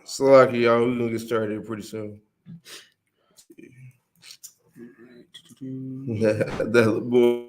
So like y'all, we're gonna get started pretty soon. That boy.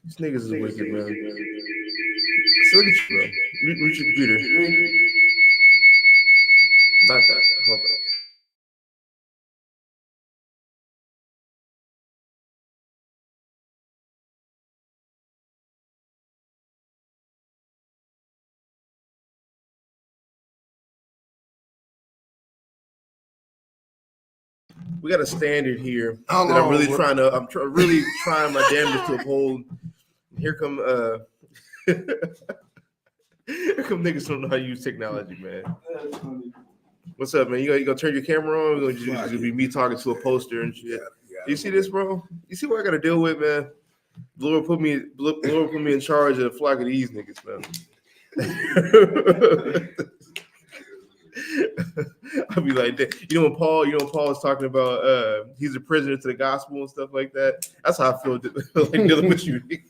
These niggas is wicked, man. So look at you, bro. Reach your computer. Not that. Hold on. We got a standard here that I'm really trying to. Really trying my damnedest to uphold. Here come here come niggas who don't know how to use technology, man. What's up, man? You gonna turn your camera on? Or just gonna be me talking to a poster and shit? You see this, bro? You see what I gotta deal with, man? Lord put me in charge of the flock of these niggas, man. I'll be like that. You know when Paul was talking about he's a prisoner to the gospel and stuff like that. That's how I feel like dealing with you. Look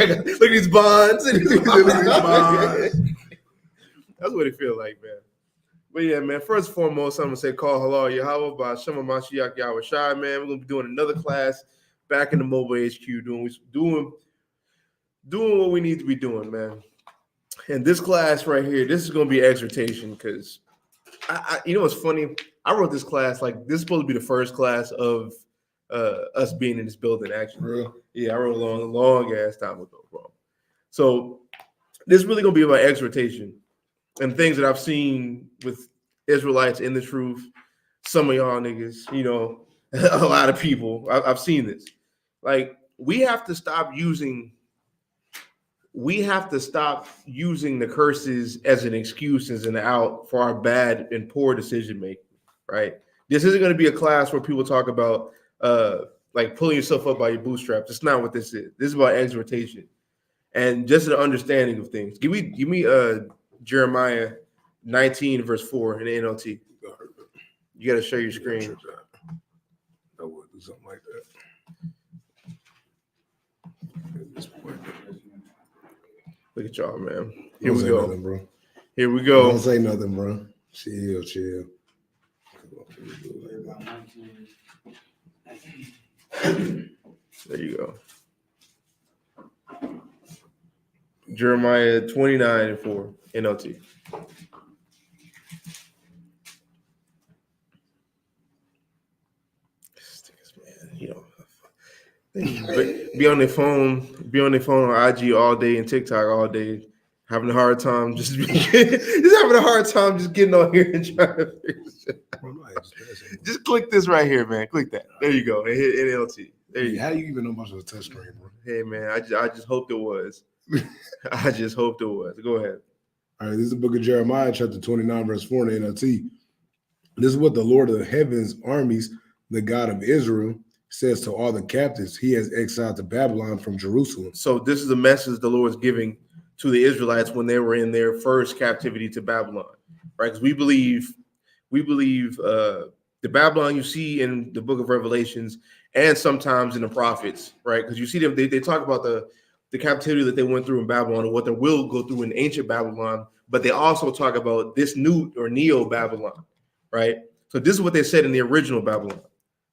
at these bonds. That's what it feels like, man. But yeah, man. First and foremost, I'm gonna say call halal Yahweh by Shema Mashiach Yahweh Shai, man. We're gonna be doing another class back in the mobile HQ, doing what we need to be doing, man. And this class right here, this is gonna be an exhortation because I you know what's funny? I wrote this class like this is supposed to be the first class of us being in this building. Actually, Real? Yeah, I wrote a long ass time ago, bro. So this is really gonna be about exhortation and things that I've seen with Israelites in the truth. Some of y'all niggas, you know, a lot of people. I've seen this. Like we have to stop using the curses as an excuse, as an out for our bad and poor decision making, right? This isn't going to be a class where people talk about like pulling yourself up by your bootstraps. That's not what this is. This is about exhortation and just an understanding of things. Give me Jeremiah 19 verse 4 in the NLT. You got to share your screen. I would do something like that. Look at y'all, man. Here we go. Nothing, bro. Here we go. Don't say nothing, bro. Chill. There you go. Jeremiah 29 and 4 NLT. You know, be on their phone on IG all day and TikTok all day, having a hard time just getting on here and trying to figure shit out. Just click this right here, man. Click that. There you go. And hit NLT. There you go. How do you even know about the touch screen, bro? Hey, man, I just hoped it was. I just hoped it was. Go ahead. All right, this is the book of Jeremiah, chapter 29, verse 4 in the NLT. This is what the Lord of the heavens armies, the God of Israel, says to all the captives he has exiled to Babylon from Jerusalem. So this is the message the Lord is giving to the Israelites when they were in their first captivity to Babylon, right? Because we believe the Babylon you see in the book of Revelations and sometimes in the prophets, right? Because you see them, they talk about the captivity that they went through in Babylon and what they will go through in ancient Babylon, but they also talk about this new or neo Babylon, right? So this is what they said in the original Babylon.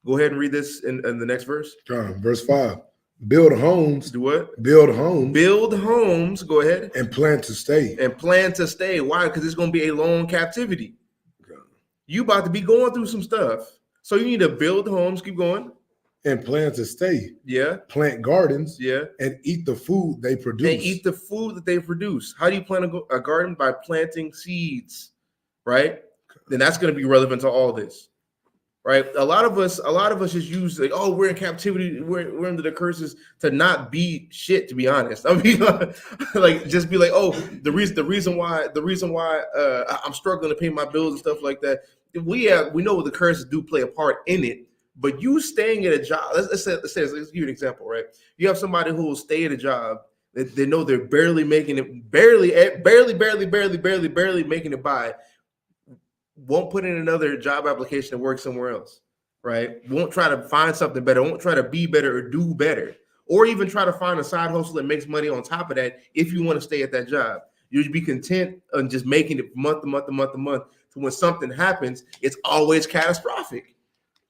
Go ahead and read this in the next verse. Verse 5. Build homes. Do what? Build homes. Build homes. Go ahead. And plan to stay. Why? Because it's going to be a long captivity. Okay. You about to be going through some stuff. So you need to build homes. Keep going. And plan to stay. Yeah. Plant gardens. Yeah. And eat the food they produce. How do you plant a garden? By planting seeds, right? Okay. Then that's going to be relevant to all this. Right, a lot of us just use like, oh, we're in captivity, we're under the curses to not be shit. To be honest, I mean, like just be like, oh, the reason why I'm struggling to pay my bills and stuff like that. We know the curses do play a part in it, but you staying at a job. Let's give you an example, right? You have somebody who will stay at a job that they know they're barely making it, barely making it by. Won't put in another job application to work somewhere else, right? Won't try to find something better, won't try to be better or do better, or even try to find a side hustle that makes money on top of that if you want to stay at that job. You'd be content on just making it month to month. So when something happens, it's always catastrophic.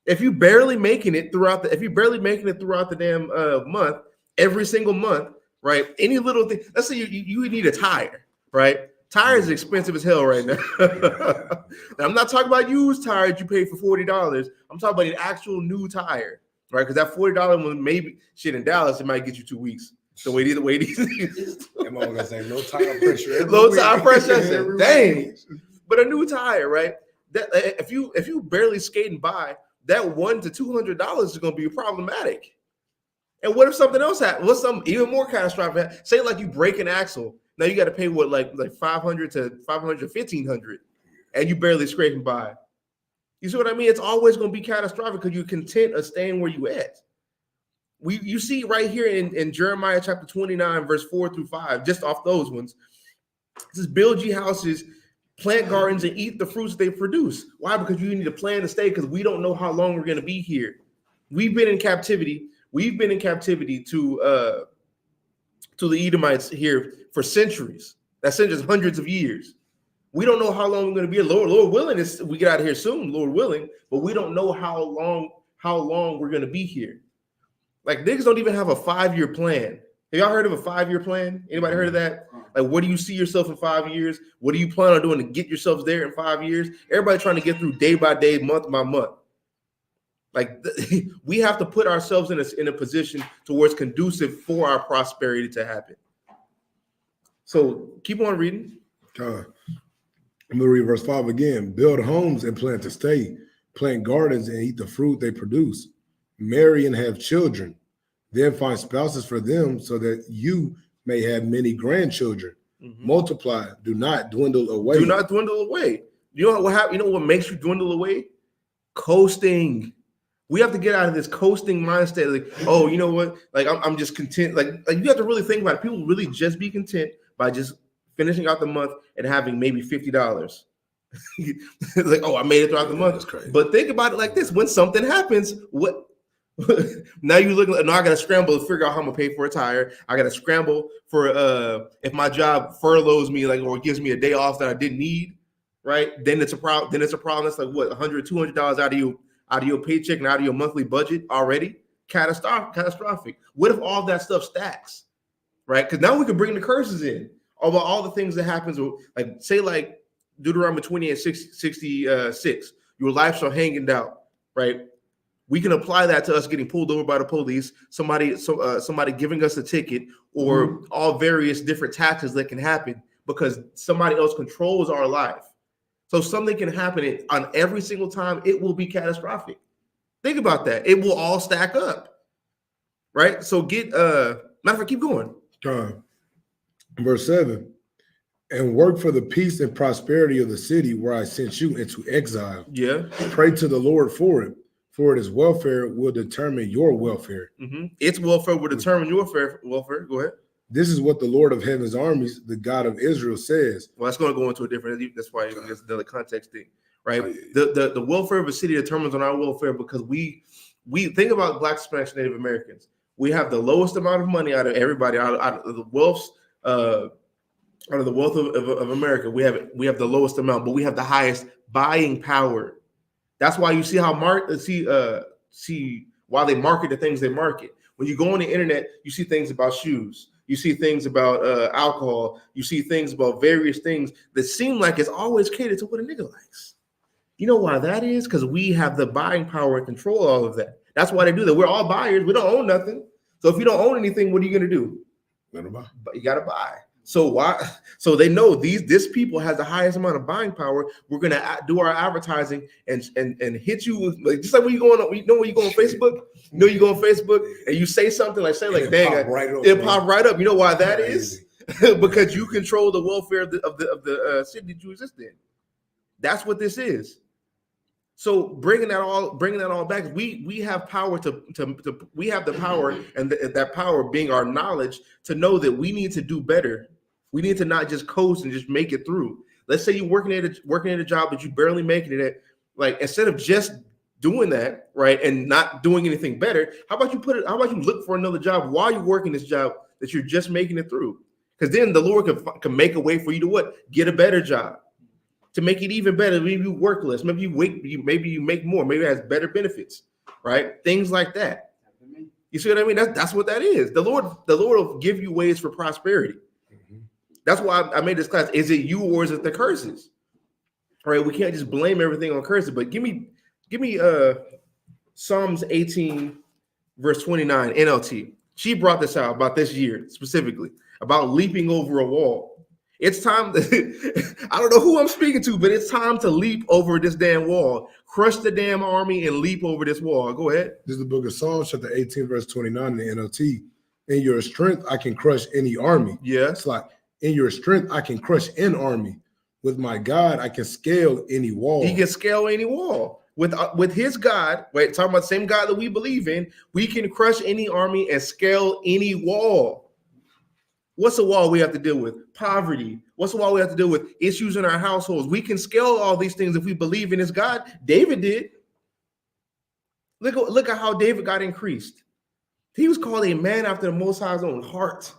If you're barely making it throughout the damn month, every single month, right? Any little thing. Let's say you need a tire, right? Tires are expensive as hell right now. Now, I'm not talking about used tires you pay for $40. I'm talking about an actual new tire, right? Because that $40 one, maybe shit in Dallas, it might get you 2 weeks. The way these I'm gonna say low tire pressure. Low tire pressure. I said, dang. But a new tire, right? That if you barely skating by, that $100 to $200 is going to be problematic. And what if something else happens? What's some even more catastrophic? Say like you break an axle. Now you got to pay what like $500 to $1,500, and you barely scraping by. You see what I mean? It's always going to be catastrophic because you're content of staying where you at. You see right here in Jeremiah chapter 29, verse 4-5, just off those ones. It says, build ye houses, plant gardens, and eat the fruits they produce. Why? Because you need a plan to stay, because we don't know how long we're going to be here. We've been in captivity. We've been in captivity to the Edomites here for centuries. That's just hundreds of years. We don't know how long we're going to be here. Lord willing, we get out of here soon, Lord willing, but we don't know how long we're going to be here. Like, niggas don't even have a 5-year plan. Have y'all heard of a 5-year plan? Anybody heard of that? Like, what do you see yourself in 5 years? What do you plan on doing to get yourselves there in 5 years? Everybody trying to get through day by day, month by month. Like, we have to put ourselves in a position to where it's conducive for our prosperity to happen. So keep on reading. I'm going to read verse 5 again. Build homes and plan to stay. Plant gardens and eat the fruit they produce. Marry and have children. Then find spouses for them so that you may have many grandchildren. Mm-hmm. Multiply. Do not dwindle away. Do not dwindle away. You know what happened? You know what makes you dwindle away? Coasting. We have to get out of this coasting mindset. Like, oh, you know what? Like, I'm just content. Like you have to really think about it. People really just be content by just finishing out the month and having maybe $50. Like, oh, I made it throughout the month. That's crazy. But think about it like this: when something happens, what? Now you look. No, I got to scramble to figure out how I'm gonna pay for a tire. I got to scramble for if my job furloughs me, like, or gives me a day off that I didn't need. Right? Then it's a problem. Then it's a problem. That's like what, $100, $200 out of your paycheck and out of your monthly budget already. Catastrophic. What if all that stuff stacks? Right? Because now we can bring the curses in about all the things that happens. Like, say, like Deuteronomy 28:66. Your life shall hang in doubt. Right? We can apply that to us getting pulled over by the police, somebody giving us a ticket, or all various different taxes that can happen because somebody else controls our life. So something can happen on every single time. It will be catastrophic. Think about that. It will all stack up, right? So matter of fact, keep going. Verse 7, and work for the peace and prosperity of the city where I sent you into exile. Yeah. Pray to the Lord for it. For its welfare will determine your welfare. Mm-hmm. Its welfare will determine your welfare. Go ahead. This is what the Lord of heaven's armies, the God of Israel, says. Well, that's going to go into a different. That's why it's the context thing, right? The welfare of a city determines on our welfare because we think about Black, Spanish, Native Americans. We have the lowest amount of money out of everybody out of the wealth of America. We have the lowest amount, but we have the highest buying power. That's why you see how why they market the things they market. When you go on the internet, you see things about shoes. You see things about alcohol. You see things about various things that seem like it's always catered to what a nigga likes. You know why that is? Because we have the buying power and control all of that. That's why they do that. We're all buyers. We don't own nothing. So if you don't own anything, what are you going to do? You got to buy. So why? So they know this people has the highest amount of buying power. We're gonna do our advertising and hit you with, like, just like when you go on Facebook. You know, you go on Facebook and you say something like, dang, it'll pop right up. You know why that is? Because you control the welfare of the city that you exist in. That's what this is. So bringing that all back, we have power we have the power, and that power being our knowledge to know that we need to do better. We need to not just coast and just make it through. Let's say you're working at a job that you barely making it at. Like, instead of just doing that, right, and not doing anything better, how about you look for another job while you're working this job that you're just making it through? Because then the Lord can make a way for you to get a better job, to make it even better. Maybe you work less. Maybe you make more. Maybe it has better benefits, right? Things like that. You see what I mean? That's what that is. The Lord will give you ways for prosperity. That's why I made this class. Is it you or is it the curses? All right, we can't just blame everything on curses. But give me Psalms 18, verse 29, NLT. She brought this out about this year specifically, about leaping over a wall. It's time to, I don't know who I'm speaking to, but it's time to leap over this damn wall. Crush the damn army and leap over this wall. Go ahead. This is the book of Psalms, chapter 18, verse 29 in the NLT. In your strength, I can crush any army. Yeah. It's like, in your strength, I can crush an army. With my God, I can scale any wall. He can scale any wall. With his God, wait, talking about the same God that we believe in, we can crush any army and scale any wall. What's the wall we have to deal with? Poverty. What's the wall we have to deal with? Issues in our households. We can scale all these things if we believe in his God. David did. Look at how David got increased. He was called a man after the Most High's own heart.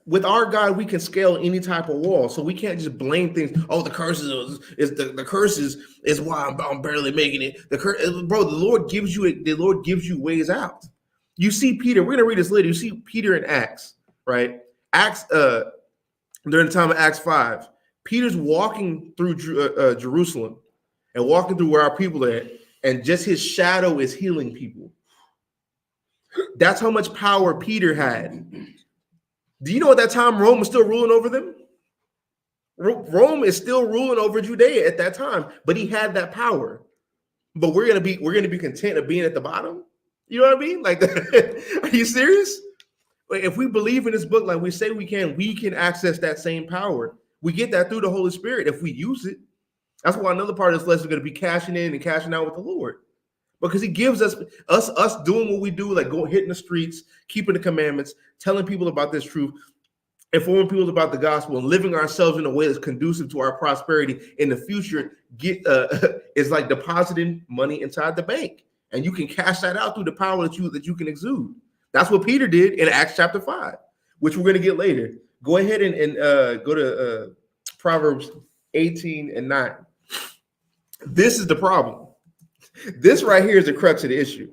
With our God, we can scale any type of wall. So we can't just blame things. Oh, the curses the curses is why I'm barely making it. Bro, the Lord gives you ways out. You see Peter. We're gonna read this later. You see Peter in Acts, right? Acts during the time of Acts 5, Peter's walking through Jerusalem and walking through where our people are at, and just his shadow is healing people. That's how much power Peter had. Do you know at that time Rome was still ruling over them? Rome is still ruling over Judea at that time, but he had that power. But we're gonna be content of being at the bottom. You know what I mean? Like, are you serious? If we believe in this book, like we say we can access that same power. We get that through the Holy Spirit if we use it. That's why another part of this lesson is going to be cashing in and cashing out with the Lord, because he gives us doing what we do, like go hitting the streets, keeping the commandments, telling people about this truth, informing people about the gospel, and living ourselves in a way that's conducive to our prosperity in the future. Is like depositing money inside the bank, and you can cash that out through the power that you can exude. That's what Peter did in Acts chapter 5, which we're going to get later. Go ahead and go to Proverbs 18 and 9. This is the problem. This right here is the crux of the issue.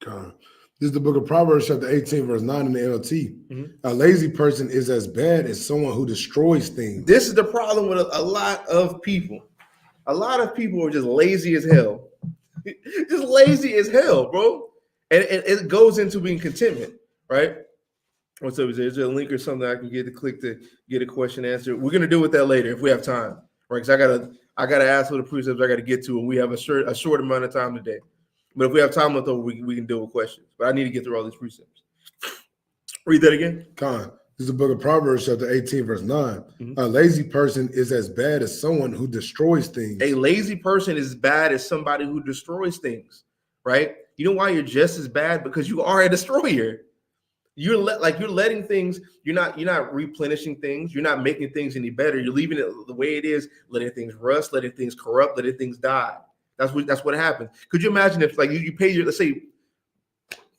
God. This is the book of Proverbs, chapter 18, verse 9 in the NLT. Mm-hmm. A lazy person is as bad as someone who destroys things. This is the problem with a lot of people. A lot of people are just lazy as hell. Just lazy as hell, bro. And it goes into being contentment, right? What's up? Is there a link or something I can get to click to get a question answered? We're gonna deal with that later if we have time, right? Because I gotta ask for the precepts I gotta get to, and we have a short amount of time today. But if we have time left over, we can deal with questions. But I need to get through all these precepts. Read that again. Con. This is the book of Proverbs, chapter 18, verse 9. Mm-hmm. A lazy person is as bad as someone who destroys things. A lazy person is as bad as somebody who destroys things, right? You know why you're just as bad? Because you are a destroyer. You're letting things. You're not replenishing things. You're not making things any better. You're leaving it the way it is, letting things rust, letting things corrupt, letting things die. That's what happens. Could you imagine if like you pay your, let's say,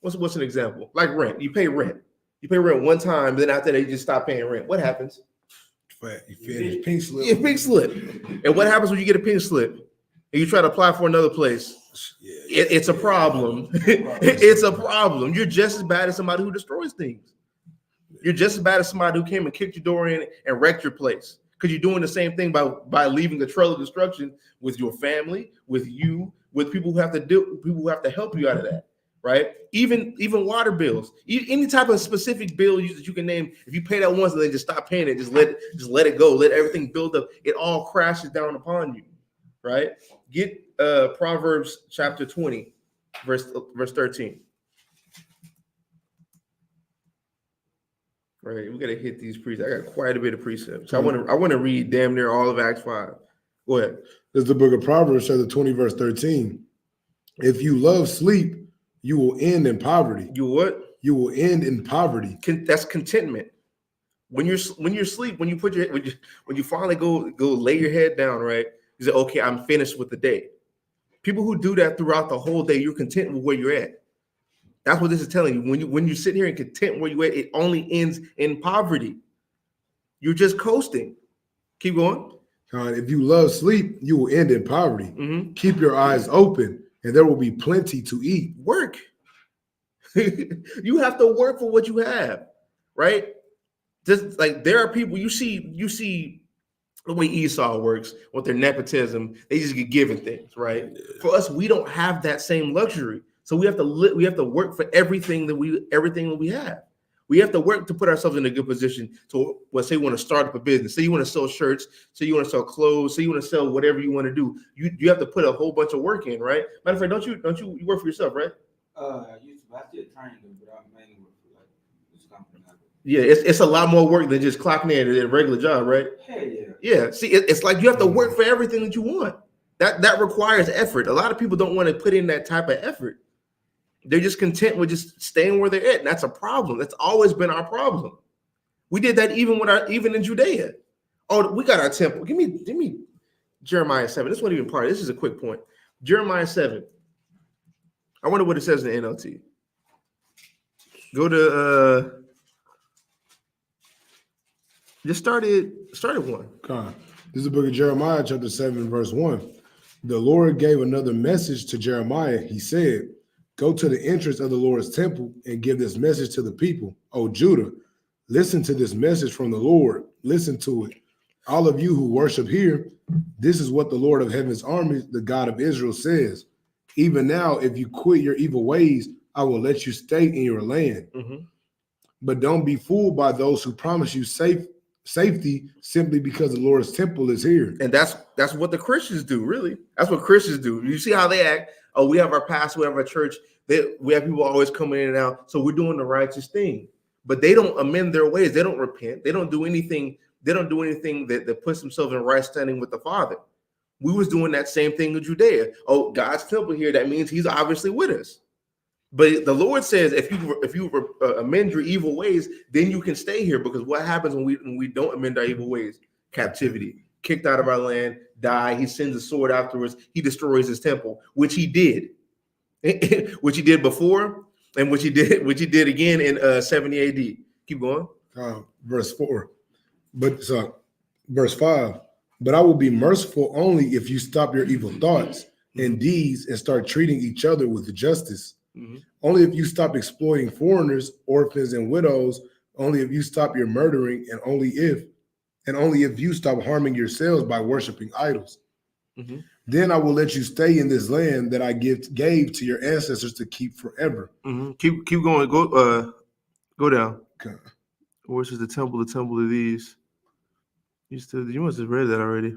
what's an example? Like rent. You pay rent. You pay rent one time, then after that you just stop paying rent. What happens? You finish pink slip. Yeah, pink slip. And what happens when you get a pink slip and you try to apply for another place? It's a problem. It's a problem. You're just as bad as somebody who destroys things. You're just as bad as somebody who came and kicked your door in and wrecked your place, because you're doing the same thing by leaving the trail of destruction with your family, with you, with people who have to help you out of that, right? Even water bills, any type of specific bill that you can name. If you pay that once and then just stop paying it, just let it go, let everything build up. It all crashes down upon you, right? Get Proverbs chapter 20, verse 13. Right, we gotta hit these precepts. I got quite a bit of precepts. I want to read damn near all of Acts 5. Go ahead. This is the book of Proverbs, chapter 20, verse 13. If you love sleep, you will end in poverty. You what? You will end in poverty. That's contentment. When you sleep, when you finally go lay your head down, right? You say, okay, I'm finished with the day. People who do that throughout the whole day, you're content with where you're at. That's what this is telling you. When you sit here and content where you're at, it only ends in poverty. You're just coasting. Keep going. If you love sleep, you will end in poverty. Mm-hmm. Keep your eyes open, and there will be plenty to eat. Work. You have to work for what you have, right? Just like there are people you see the way Esau works with their nepotism, they just get given things, right? For us, we don't have that same luxury, so we have to work for everything that we have. We have to work to put ourselves in a good position to, let's say, you want to start up a business. Say you want to sell shirts. Say you want to sell clothes. Say you want to sell whatever you want to do. You have to put a whole bunch of work in, right? Matter of fact, don't you work for yourself, right? I used to, I still train them, but I mainly work for like this company. Yeah, it's a lot more work than just clocking in at a regular job, right? Hey, yeah. Yeah. See, it's like you have to work for everything that you want. That requires effort. A lot of people don't want to put in that type of effort. They're just content with just staying where they're at. And that's a problem. That's always been our problem. We did that even in Judea. Oh, we got our temple. Give me Jeremiah 7. This wasn't even part of this. Is a quick point. Jeremiah 7. I wonder what it says in the NLT. Go to just started 1. God. This is the book of Jeremiah, chapter 7, verse 1. The Lord gave another message to Jeremiah. He said, go to the entrance of the Lord's temple and give this message to the people. O Judah, listen to this message from the Lord. Listen to it. All of you who worship here, this is what the Lord of heaven's armies, the God of Israel, says. Even now, if you quit your evil ways, I will let you stay in your land. Mm-hmm. But don't be fooled by those who promise you safety simply because the Lord's temple is here. And that's what the Christians do, really. That's what Christians do. You see how they act? Oh, we have our pastor, we have our church. We have people always coming in and out. So we're doing the righteous thing. But they don't amend their ways. They don't repent. They don't do anything. They don't do anything that puts themselves in right standing with the Father. We was doing that same thing in Judea. Oh, God's temple here. That means he's obviously with us. But the Lord says, if you amend your evil ways, then you can stay here. Because what happens when we don't amend our evil ways? Captivity, kicked out of our land, die. He sends a sword afterwards. He destroys his temple, which he did, which he did before, and which he did again in 70 AD. Keep going. Verse 4, verse 5. But I will be merciful only if you stop your evil thoughts and deeds and start treating each other with justice. Mm-hmm. Only if you stop exploiting foreigners, orphans, and widows. Only if you stop your murdering, and only if you stop harming yourselves by worshiping idols. Mm-hmm. Then I will let you stay in this land that I gave to your ancestors to keep forever. Mm-hmm. Keep going. Go down. Okay. Which is the temple of these. You must have read that already.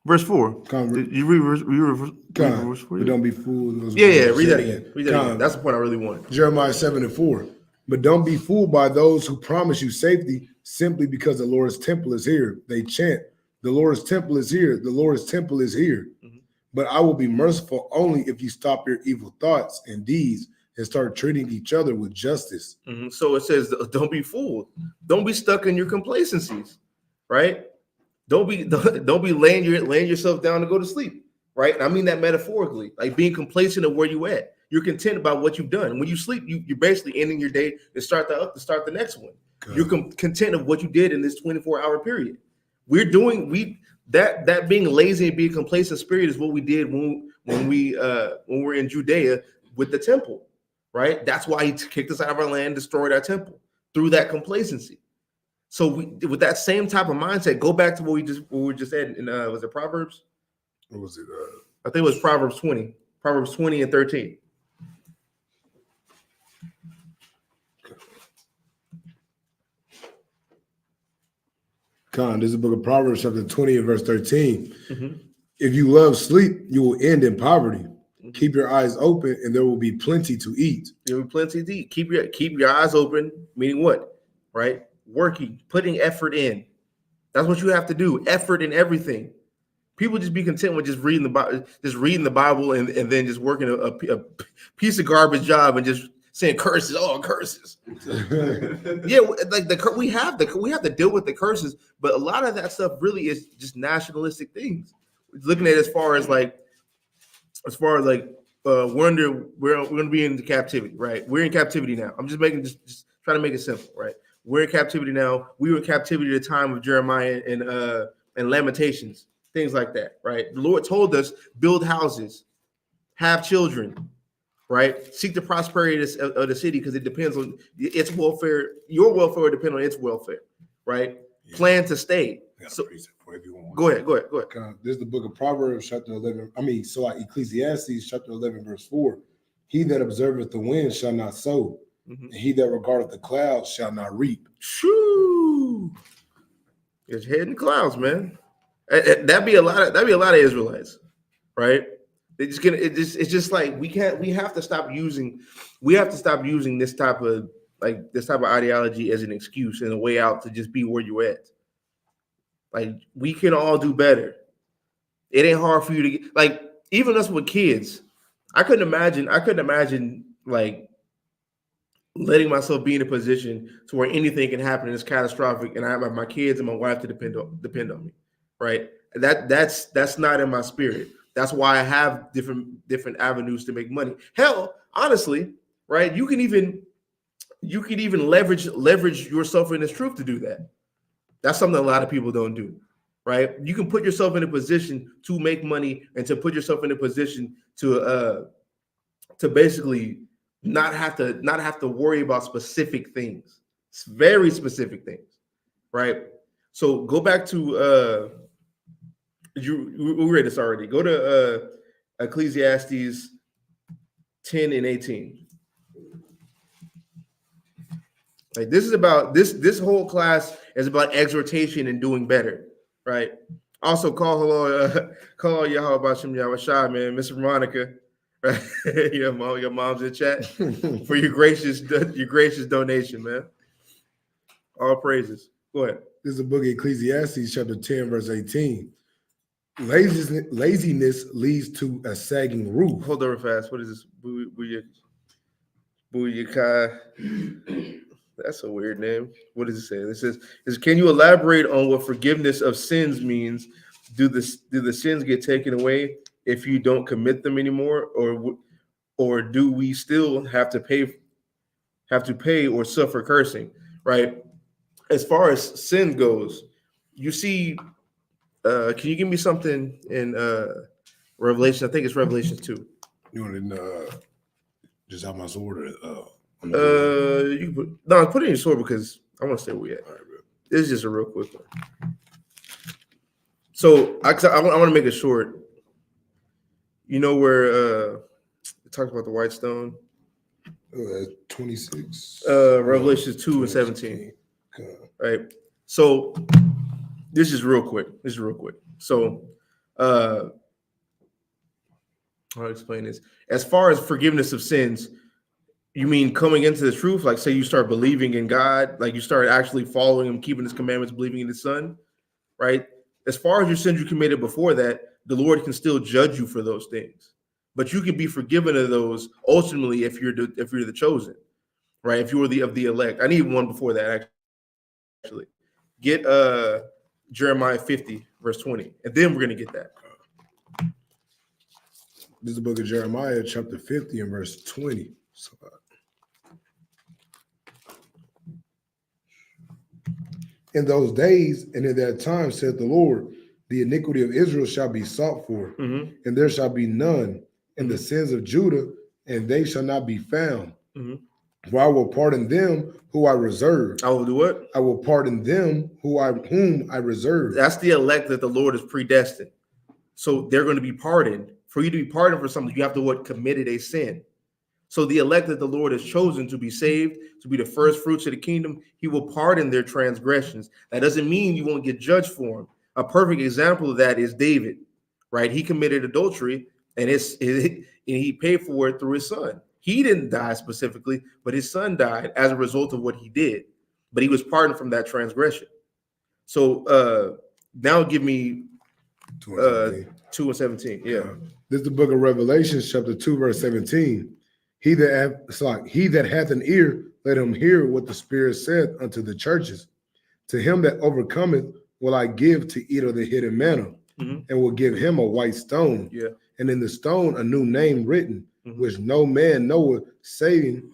Verse 4. You read verse 4? But don't be fooled. Yeah. Read that again. That's the point I really want. Jeremiah 7:4. But don't be fooled by those who promise you safety simply because the Lord's temple is here. They chant, the Lord's temple is here. The Lord's temple is here. Mm-hmm. But I will be merciful only if you stop your evil thoughts and deeds and start treating each other with justice. Mm-hmm. So it says, don't be fooled. Don't be stuck in your complacencies, right? Don't be laying yourself down to go to sleep, right? And I mean that metaphorically, like being complacent of where you at. You're content about what you've done. When you sleep, you're basically ending your day to start the next one. Good. You're content of what you did in this 24-hour period. That being lazy and being complacent spirit is what we did when we're in Judea with the temple, right? That's why he kicked us out of our land, destroyed our temple through that complacency. So with that same type of mindset, go back to what we just said in was it Proverbs? What was it? I think it was Proverbs 20. Proverbs 20 and 13. This is the book of Proverbs, chapter 20 and verse 13. Mm-hmm. If you love sleep, you will end in poverty. Mm-hmm. Keep your eyes open, and there will be plenty to eat. There will be plenty to eat. Keep your eyes open, meaning what? Right? Working, putting effort in. That's what you have to do. Effort in everything. People just be content with just reading the Bible and then just working a piece of garbage job and just saying curses. Oh, curses. Yeah, like we have to deal with the curses, but a lot of that stuff really is just nationalistic things. Looking at as far as we're going to be in captivity, right? We're in captivity now. I'm just trying to make it simple, right? We're in captivity now. We were in captivity at the time of Jeremiah and and Lamentations, things like that, right? The Lord told us, build houses, have children, right? Seek the prosperity of the city because it depends on its welfare. Your welfare will depend on its welfare, right? Yeah. Plan to stay. I got a So, precept for everyone. go ahead. This is the book of Proverbs, chapter 11. Ecclesiastes, chapter 11, verse 4. He that observeth the wind shall not sow, and he that regardeth the clouds shall not reap. Shoo! It's heading clouds, man. That'd be a lot of Israelites, right? They just gonna it's just like we have to stop using this type of ideology as an excuse and a way out to just be where you're at. Like we can all do better. It ain't hard for you to get, like, even us with kids. I couldn't imagine like letting myself be in a position to where anything can happen and it's catastrophic, and I have my kids and my wife to depend on me, right? That's not in my spirit. That's why I have different avenues to make money. Hell, honestly, right? You can even leverage yourself in this truth to do that. That's something a lot of people don't do, right? You can put yourself in a position to make money and to put yourself in a position to basically not have to worry about specific things. It's very specific things, right? So go back to we read this already. Go to Ecclesiastes 10 and 18. Like this is about this whole class is about exhortation and doing better, right? Also call Yahweh Bashem Yahweh Shai, man, Miss Veronica, right? your mom's in chat for your gracious donation, man. All praises. Go ahead. This is the book of Ecclesiastes, chapter 10, verse 18. Laziness leads to a sagging roof. Hold over fast. What is this? Booyakai. That's a weird name. What does it say? It says, can you elaborate on what forgiveness of sins means? Do the sins get taken away if you don't commit them anymore, or do we still have to pay or suffer cursing? Right. As far as sin goes, you see. Can you give me something in Revelation? I think it's Revelation 2. You want to just have my sword? You can put it in your sword because I want to stay where we at. All right, bro. This is just a real quick one. So I want to make it short. You know where it talks about the white stone? 26. Revelation 2 and 17. Okay. Right. So this is real quick. So I'll explain this. As far as forgiveness of sins, you mean coming into the truth? Like, say you start believing in God, like you start actually following him, keeping his commandments, believing in his son, right? As far as your sins you committed before that, the Lord can still judge you for those things. But you can be forgiven of those ultimately if you're the chosen, right? If you were of the elect. I need one before that, actually. Get Jeremiah 50, verse 20, and then we're going to get that. This is the book of Jeremiah, chapter 50 and verse 20. In those days and in that time, said the Lord, the iniquity of Israel shall be sought for, and there shall be none, and the sins of Judah, and they shall not be found. For I will pardon them who I reserve. I will do what? I will pardon them whom I reserve. That's the elect that the Lord is predestined. So they're going to be pardoned. For you to be pardoned for something, you have to committed a sin. So the elect that the Lord has chosen to be saved, to be the first fruits of the kingdom, he will pardon their transgressions. That doesn't mean you won't get judged for them. A perfect example of that is David, right? He committed adultery, and he paid for it through his son. He didn't die specifically, but his son died as a result of what he did. But he was pardoned from that transgression. So now give me 2 and 17. Yeah. This is the book of Revelation, chapter 2, verse 17. He that hath an ear, let him hear what the Spirit saith unto the churches. To him that overcometh will I give to eat of the hidden manna, and will give him a white stone, and in the stone a new name written, which no man knoweth, saving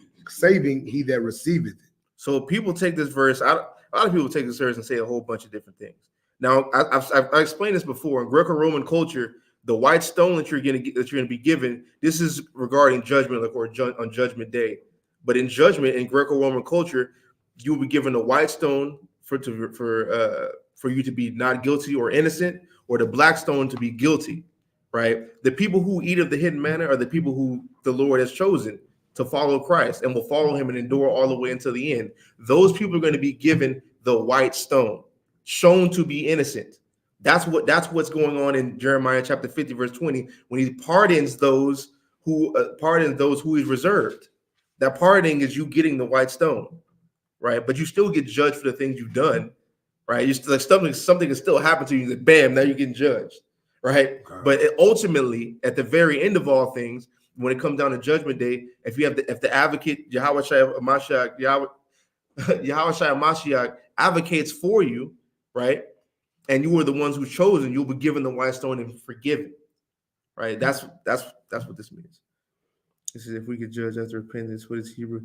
he that receiveth it. So people take this verse, a lot of people take this verse and say a whole bunch of different things. Now, I explained this before. In Greco-Roman culture, the white stone that you're going to be given, this is regarding judgment, like on Judgment Day. But in judgment, in Greco-Roman culture, you will be given a white stone for you to be not guilty or innocent, or the black stone to be guilty. Right? The people who eat of the hidden manna are the people who the Lord has chosen to follow Christ and will follow him and endure all the way until the end. Those people are going to be given the white stone, shown to be innocent. That's what's going on in Jeremiah chapter 50, verse 20, when he pardons those who he's reserved. That pardoning is you getting the white stone, right? But you still get judged for the things you've done, right? You still, like something can still happen to you. That bam, now you're getting judged, right? Okay. But ultimately, at the very end of all things, when it comes down to Judgment Day, if the advocate Yahweh Shai Mashiach advocates for you, right, and you were the ones who chosen, you'll be given the white stone and forgiven, right? That's what this means. This is if we could judge after repentance. What is Hebrew?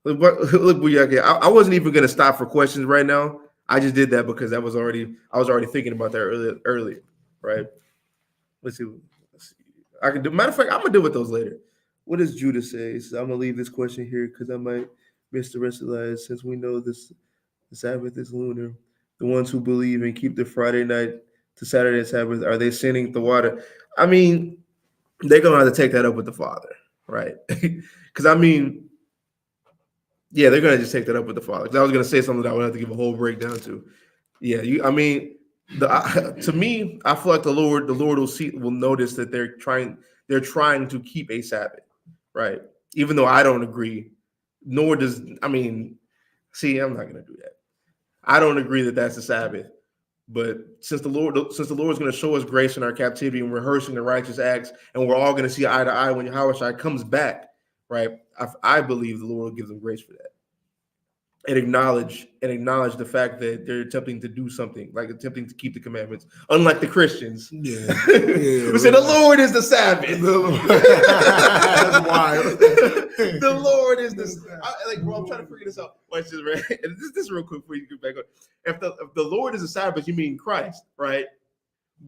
Look, I wasn't even going to stop for questions right now. I just did that because I was already thinking about that earlier, right? Let's see. I can do. Matter of fact, I'm gonna deal with those later. What does Judah say? He says, I'm gonna leave this question here because I might miss the rest of the lives. Since we know the Sabbath is lunar, the ones who believe and keep the Friday night to Saturday Sabbath, are they sinning the water? I mean, they're gonna have to take that up with the Father, right? Because I mean, yeah, they're gonna just take that up with the Father. Because I was gonna say something that I would have to give a whole breakdown to. Yeah, to me, I feel like the Lord will notice that they're trying to keep a Sabbath, right? Even though I don't agree, nor does I'm not going to do that. I don't agree that that's the Sabbath, but since the Lord is going to show us grace in our captivity and rehearsing the righteous acts, and we're all going to see eye to eye when Yahweh comes back, right? I believe the Lord will give them grace for that. And acknowledge the fact that they're attempting to do something, like attempting to keep the commandments, unlike the Christians. Yeah, who say the Lord is the Sabbath. That's wild. The Lord is bro. I'm trying to figure this out. Watch this, right? This real quick before you get back on. If the Lord is the Sabbath, you mean Christ, right?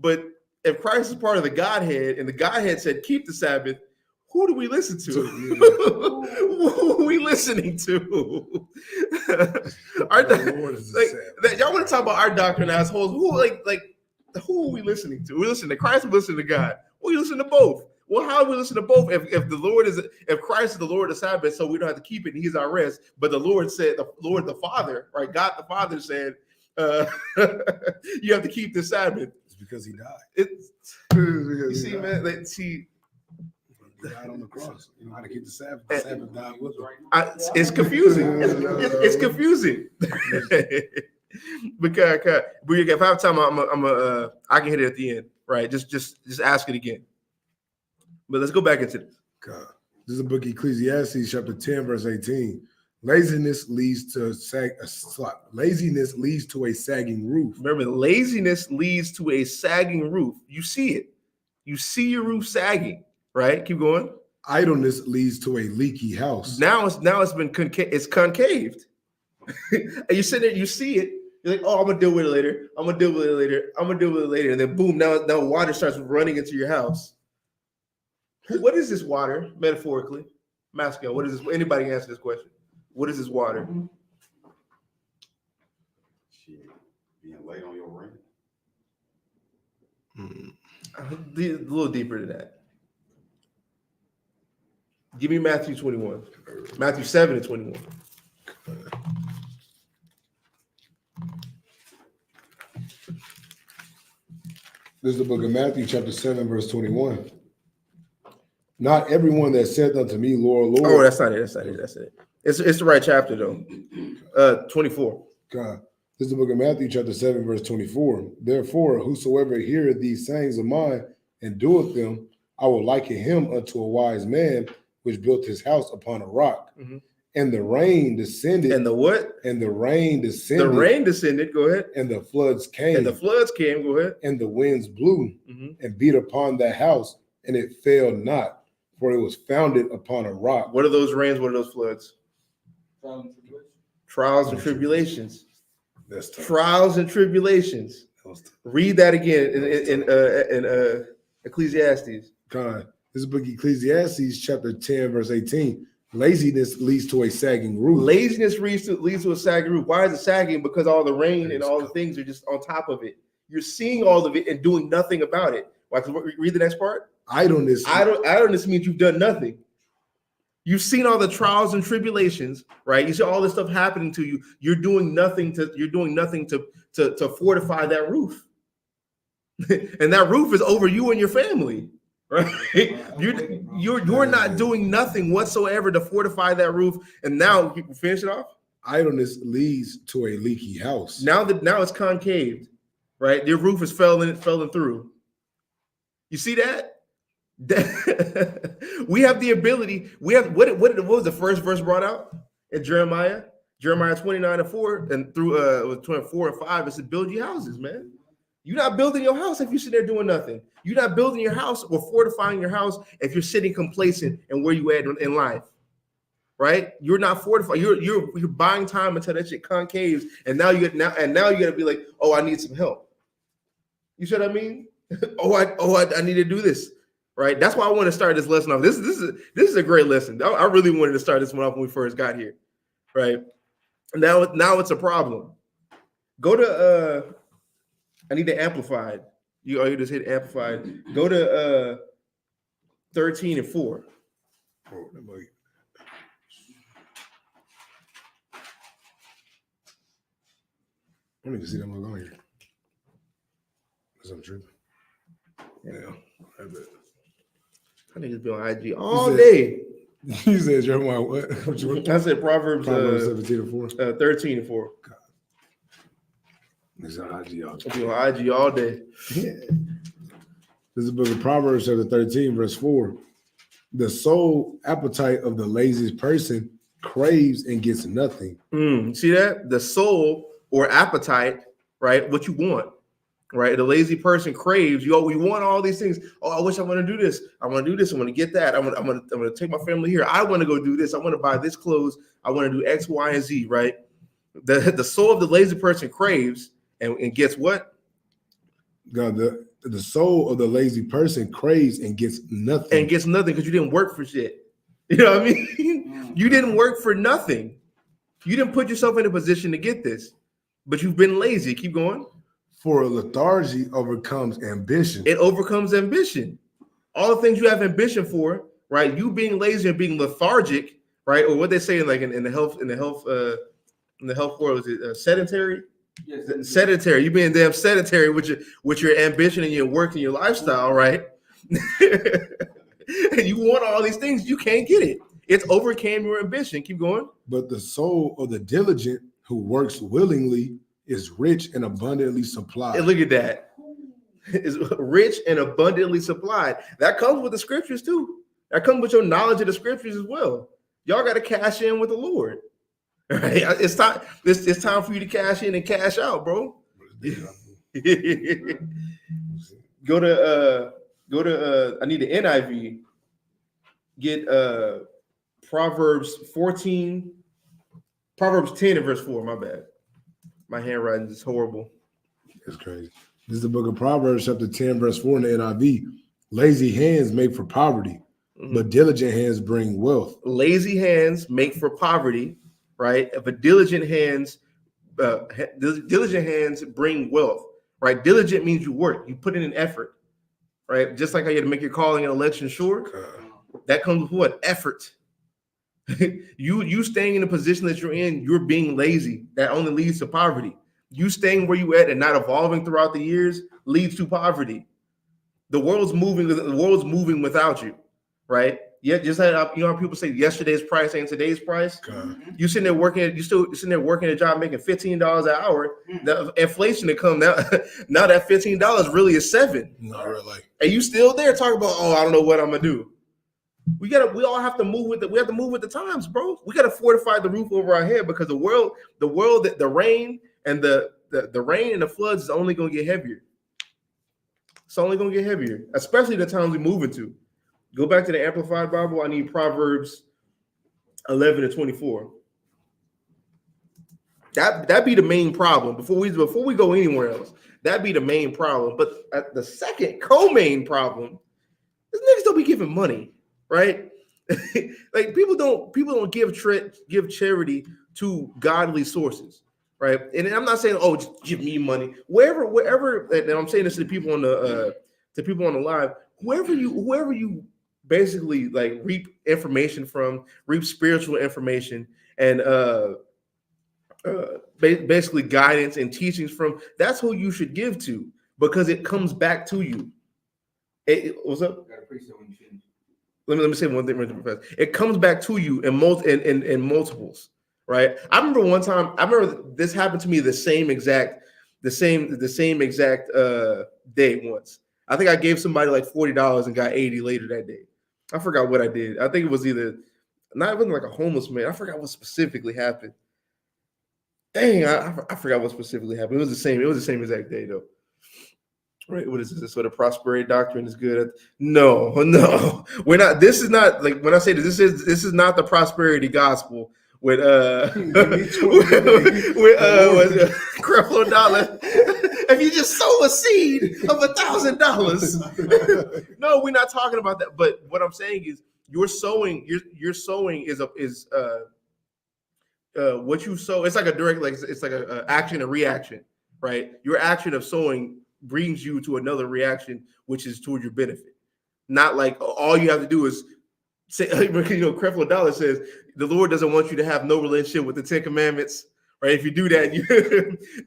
But if Christ is part of the Godhead, and the Godhead said keep the Sabbath, who do we listen to? Who are we listening to? Y'all want to talk about our doctrine, assholes? Who are we listening to? We listen to Christ. We listen to God. We listen to both. Well, how do we listen to both? If Christ is the Lord of Sabbath, so we don't have to keep it, and He's our rest. But the Lord said, the Father, right? God the Father said, you have to keep the Sabbath. It's because He died. You see, man. He died on the cross. You know how to keep the Sabbath. The Sabbath died with him. It's confusing. It's confusing. Because if I have time, I can hit it at the end, right? Just ask it again. But let's go back into this. God. This is the book of Ecclesiastes, chapter 10, verse 18. Laziness leads to a sagging roof. Remember, laziness leads to a sagging roof. You see it. You see your roof sagging. Right, keep going. Idleness leads to a leaky house. Now it's concaved. And you sit there, you see it. You're like, oh, I'm gonna deal with it later. I'm gonna deal with it later. And then boom, now water starts running into your house. What is this water, metaphorically? Masculine. What is this? Anybody can answer this question? What is this water? Shit, being late on your rent. A little deeper than that. Give me Matthew 21. Matthew 7 and 21. This is the book of Matthew, chapter 7, verse 21. Not everyone that saith unto me, Lord, Lord. Oh, that's not it. It's the right chapter, though. 24. God. This is the book of Matthew, chapter 7, verse 24. Therefore, whosoever heareth these sayings of mine and doeth them, I will liken him unto a wise man which built his house upon a rock. Mm-hmm. And the rain descended. And the what? And the rain descended. The rain descended. Go ahead. And the floods came. Go ahead. And the winds blew and beat upon that house, and it fell not, for it was founded upon a rock. What are those rains? What are those floods? Trials and tribulations. That's tough. Trials and tribulations. Read that again in Ecclesiastes. God, this is book Ecclesiastes chapter 10, verse 18. Laziness leads to a sagging roof. Laziness leads to a sagging roof. Why is it sagging? Because all the rain and all the things are just on top of it. You're seeing all of it and doing nothing about it. Why? Read the next part. Idleness. Idleness means you've done nothing. You've seen all the trials and tribulations, right? You see all this stuff happening to you. You're doing nothing to fortify that roof. And that roof is over you and your family, right? You're not doing nothing whatsoever to fortify that roof. And now you finish it off. Idleness leads to a leaky house. Now it's concaved, right? Your roof is falling through. You see that? We have the ability. We have what was the first verse brought out in Jeremiah 29:4 and through 24 and 5. It said, build your houses, man. You're not building your house if you sit there doing nothing. You're not building your house or fortifying your house if you're sitting complacent and where you at in life, right? You're not fortifying. You're buying time until that shit concaves, and now you gotta be like, oh, I need some help. You see what I mean? I need to do this. Right. That's why I want to start this lesson off. This is a great lesson. I really wanted to start this one off when we first got here. Right. Now it's a problem. Go to I need to amplified. You just hit amplified. Go to 13 and 4. I don't even see that much on here. That's untrue. Yeah, I bet. I need to be on IG all day. You said Jeremiah what? I said Proverbs 17 and 4. 13 and 4. It's on IG all day. I'll be on IG all day. Yeah. This is the book of Proverbs chapter 13, verse 4. The sole appetite of the laziest person craves and gets nothing. See that? The soul or appetite, right? What you want. Right, the lazy person craves. We want all these things. Oh, I wish I want to do this. I want to do this. I want to get that. I'm gonna take my family here. I want to go do this. I want to buy this clothes. I want to do X, Y, and Z. Right. The soul of the lazy person craves and gets what? God, the soul of the lazy person craves and gets nothing. And gets nothing because you didn't work for shit. You know what I mean? You didn't work for nothing. You didn't put yourself in a position to get this, but you've been lazy. Keep going. For lethargy overcomes ambition. It overcomes ambition. All the things you have ambition for, right? You being lazy and being lethargic, right? Or what they say in the health world, is it sedentary? Yes, Sedentary. You being damn sedentary with your ambition and your work and your lifestyle, right? And you want all these things, you can't get it. It's overcame your ambition. Keep going. But the soul of the diligent who works willingly is rich and abundantly supplied. And look at that. It's rich and abundantly supplied. That comes with the scriptures too. That comes with your knowledge of the scriptures as well. Y'all got to cash in with the Lord. Right? It's time. It's time for you to cash in and cash out, bro. Go to I need the NIV. Get Proverbs 10 and verse 4. My bad. My handwriting is horrible. That's crazy. This is the book of Proverbs, chapter 10, verse 4 in the NIV. Lazy hands make for poverty, but diligent hands bring wealth. Lazy hands make for poverty, right? But diligent hands bring wealth, right? Diligent means you work, you put in an effort, right? Just like how you had to make your calling and election sure. That comes with what? Effort. You staying in the position that you're in, you're being lazy. That only leads to poverty. You staying where you at and not evolving throughout the years leads to poverty. The world's moving without you, right? Yeah, just like how people say yesterday's price ain't today's price. You sitting there working, you still sitting there working a job making $15 an hour. The inflation to come now, now that $15 really is $7. Not really. And you still there talking about, oh, I don't know what I'm gonna do. We all have to move with it. We have to move with the times, bro. We got to fortify the roof over our head because the rain and the rain and the floods is only going to get heavier. It's only going to get heavier, especially the times we move into. Go back to the Amplified Bible. I need Proverbs 11 and 24. That be the main problem before we go anywhere else. That be the main problem. But the second co-main problem is niggas don't be giving money, right? Like people don't give charity to godly sources, right? And I'm not saying, oh, just give me money. Wherever, and I'm saying this to the people on the live, whoever you basically like reap information from, reap spiritual information and basically guidance and teachings from, that's who you should give to, because it comes back to you. What's up? Got a precept when you finish. Let me say one thing, Professor. It comes back to you in multiples, right? I remember one time. I remember this happened to me the same exact day once. I think I gave somebody like $40 and got 80 later that day. I forgot what I did. I think it was either not even like a homeless man. I forgot what specifically happened. Dang, I forgot what specifically happened. It was the same exact day though. Right, what is this? So the prosperity doctrine is good. No, we're not. This is not like when I say this is not the prosperity gospel with Creflo Dollar. If you just sow a seed of $1,000, no, we're not talking about that. But what I'm saying is, your sowing is what you sow. It's like a direct, like it's like a action and reaction, right? Your action of sowing brings you to another reaction, which is toward your benefit. Not like all you have to do is say, Creflo Dollar says the Lord doesn't want you to have no relationship with the 10 Commandments, right? If you do that,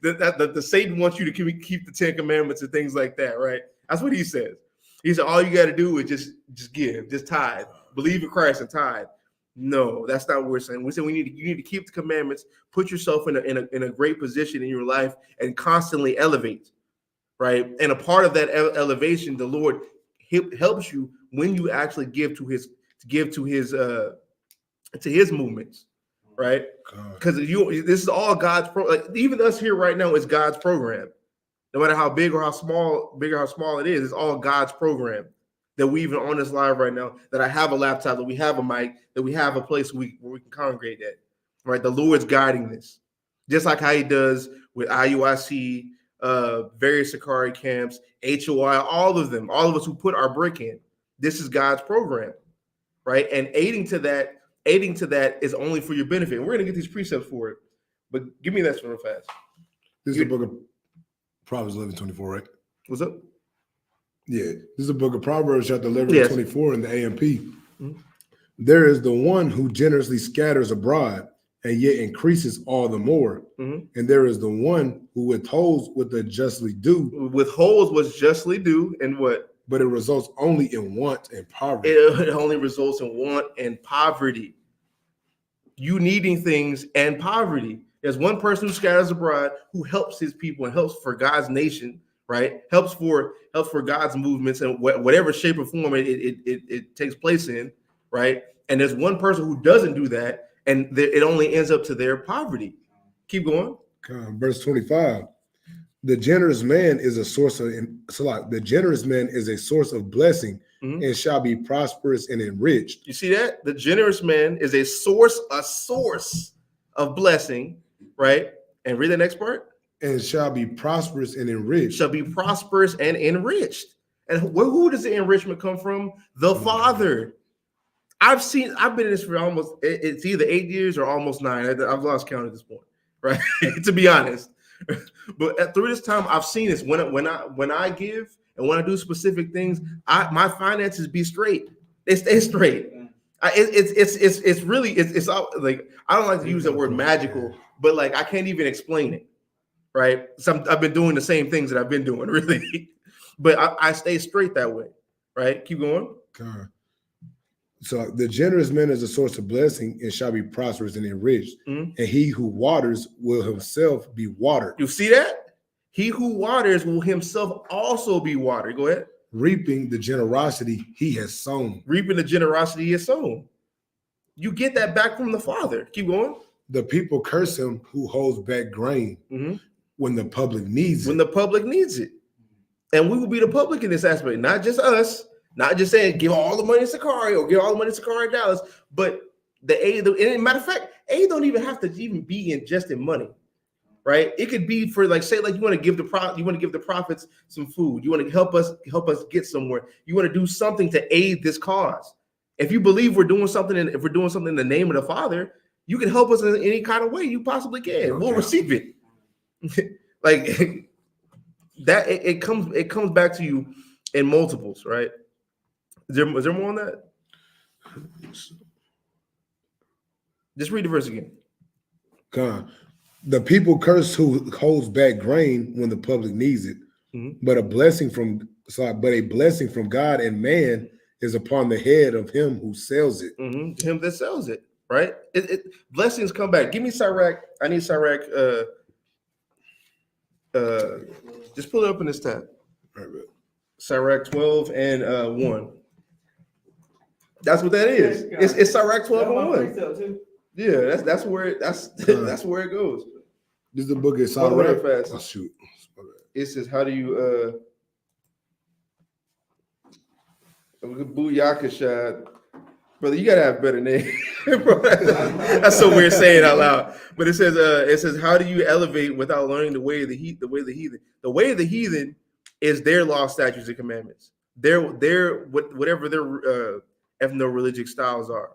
the Satan wants you to keep the 10 Commandments and things like that, right? That's what he says. He said all you got to do is just give, just tithe, believe in Christ and tithe. No, that's not what we're saying. We're saying you need to keep the commandments, put yourself in a great position in your life, and constantly elevate. Right, and a part of that elevation, the Lord helps you when you actually give to his movements, right? Because this is all God's even us here right now is God's program. No matter how big or how small it is, it's all God's program. That we even on this live right now, that I have a laptop, that we have a mic, that we have a place where we can congregate at. Right, the Lord's guiding this, just like how He does with IUIC. Various Sicarii camps, HOI, all of us who put our brick in. This is God's program, right? And aiding to that is only for your benefit. And we're gonna get these precepts for it, but give me that real fast. This is the book of Proverbs 11:24, right? What's up? Yeah, this is the book of Proverbs, chapter 11, Yes. 24 in the AMP. Mm-hmm. There is the one who generously scatters abroad and yet increases all the more. Mm-hmm. And there is the one who withholds what they justly do. Withholds what's justly due, and what? But it results only in want and poverty. It only results in want and poverty. You needing things and poverty. There's one person who scatters abroad, who helps his people and helps for God's nation, right? Helps for God's movements and whatever shape or form it takes place in, right? And there's one person who doesn't do that, and it only ends up to their poverty. Keep going. Verse 25. The generous man is a source of blessing, mm-hmm. and shall be prosperous and enriched. You see that? The generous man is a source of blessing, right? And read the next part. And shall be prosperous and enriched. Shall be prosperous and enriched. And who does the enrichment come from? The Father. I've been in this for it's either 8 years or almost 9. I've lost count at this point, right? To be honest. But through this time, I've seen this. When I give and when I do specific things, my finances be straight. They stay straight. It's really like, I don't like to use that word magical, but like I can't even explain it, right? I've been doing the same things that I've been doing, really, but I stay straight that way, right? Keep going. So the generous man is a source of blessing and shall be prosperous and enriched. Mm-hmm. And he who waters will himself be watered. You see that? He who waters will himself also be watered. Go ahead. Reaping the generosity he has sown. Reaping the generosity he has sown. You get that back from the Father. Keep going. The people curse him who holds back grain, mm-hmm. when the public needs it. When the public needs it. And we will be the public in this aspect, not just us. Not just saying give all the money to Sicarii or give all the money to Sicarii Dallas, but the aid. And matter of fact, aid don't even have to even be in just in money. right? It could be for like, say, like you want to give the prophets some food. You want to help us get somewhere. You want to do something to aid this cause. If you believe we're doing something, and if we're doing something in the name of the Father, you can help us in any kind of way you possibly can. Okay. We'll receive it. Like that, it comes back to you in multiples, right? Is there more on that? Just read the verse again. God, the people curse who holds back grain when the public needs it, but a blessing from God and man is upon the head of him who sells it. Him that sells it, right? Blessings come back. Give me Sirach. I need Sirach. Just pull it up in this tab. All right, Sirach 12 and 1. That's what that is. It's Sirach 12 and 1. Yeah, that's where it goes. This is the book of Hold on real Sirach. fast. Oh, shoot. It says, how do you Booyaka shot? Brother, you gotta have a better name. Bro, that's so weird saying it out loud. But it says, how do you elevate without learning the way of the heathen? The way of the heathen is their law, statutes, and commandments. Whatever their ethno-religious styles are.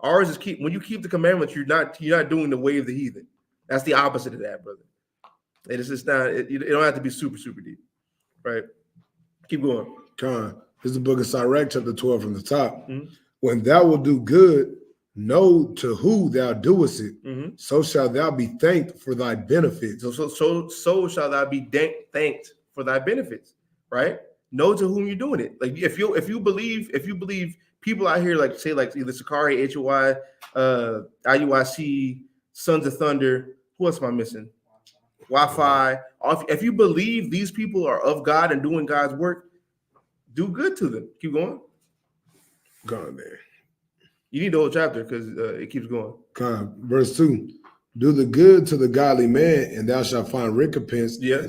Ours is when you keep the commandments, you're not doing the way of the heathen. That's the opposite of that, brother. It is just not. It don't have to be super deep, right? Keep going. Con. This is the book of Sirach, chapter 12 from the top. When thou wilt do good, know to who thou doest it. So shall thou be thanked for thy benefits. So shall thou be thanked for thy benefits, right? Know to whom you're doing it. Like if you believe people out here, like say like either Sicarii, HOI, IUIC, Sons of Thunder. Who else am I missing? Wi-Fi. If you believe these people are of God and doing God's work, do good to them. Keep going. Gone there. You need the whole chapter because it keeps going. Con. Verse 2. Do the good to the godly man, and thou shalt find recompense. Yeah.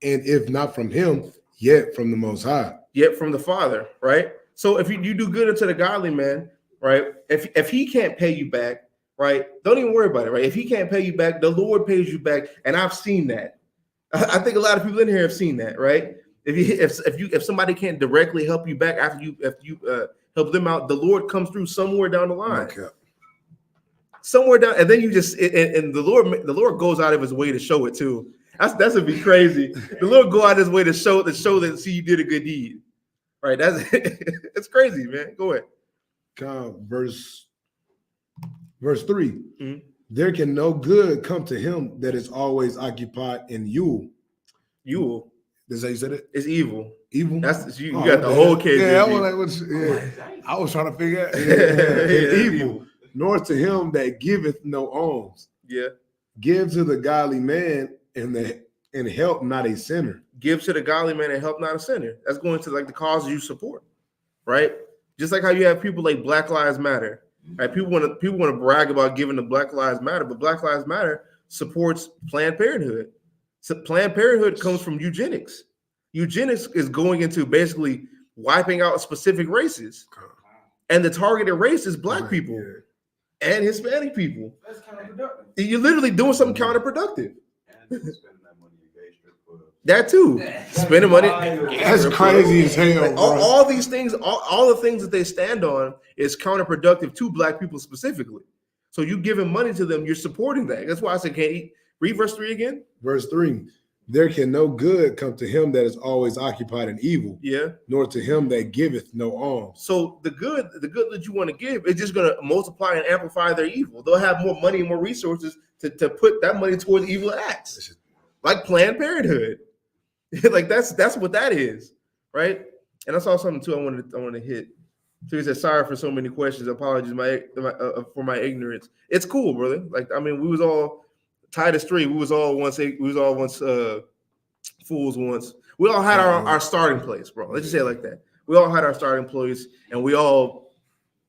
And if not from him, yet from the Most High. Yet from the Father, right? So if you do good unto the godly man, right? If he can't pay you back, right? Don't even worry about it, right? If he can't pay you back, the Lord pays you back, and I've seen that. I think a lot of people in here have seen that, right? If somebody can't directly help you back after you help them out, the Lord comes through somewhere down the line. Okay. Somewhere down, and then you just and the Lord goes out of his way to show it too. That's would be crazy. The Lord go out of his way to show that see you did a good deed. Right, it's crazy, man. Go ahead. Verse 3. There can no good come to him that is always occupied in Yule. Yule. Is that you said it? It's evil. Evil. That's you got the whole case. Yeah, I was trying to figure out. Evil. Nor to him that giveth no alms. Yeah. Give to the godly man and help not a sinner. Give to the godly man and help not a sinner. That's going to like the causes you support, right? Just like how you have people like Black Lives Matter, right? People want to brag about giving to Black Lives Matter, but Black Lives Matter supports Planned Parenthood. So Planned Parenthood comes from eugenics. Eugenics is going into basically wiping out specific races, and the targeted race is Black people and Hispanic people. That's counterproductive. You're literally doing something counterproductive. And spending that money in gay strip clubs. That too. Spending money. That's crazy as hell. Like, all these things, all the things that they stand on is counterproductive to Black people specifically. So you giving money to them, you're supporting that. That's why I said, can't eat. Read verse 3 again. Verse 3. There can no good come to him that is always occupied in evil. Yeah. Nor to him that giveth no alms. So the good that you want to give is just going to multiply and amplify their evil. They'll have more money and more resources to put that money towards evil acts, like Planned Parenthood. Like that's what that is, right? And I saw something too. I wanted to hit. So he said, "Sorry for so many questions. Apologies for my ignorance. It's cool, brother. Like I mean, we was all Titus 3. We was all once fools once. We all had our starting place, bro. Let's just say it like that. We all had our starting place, and we all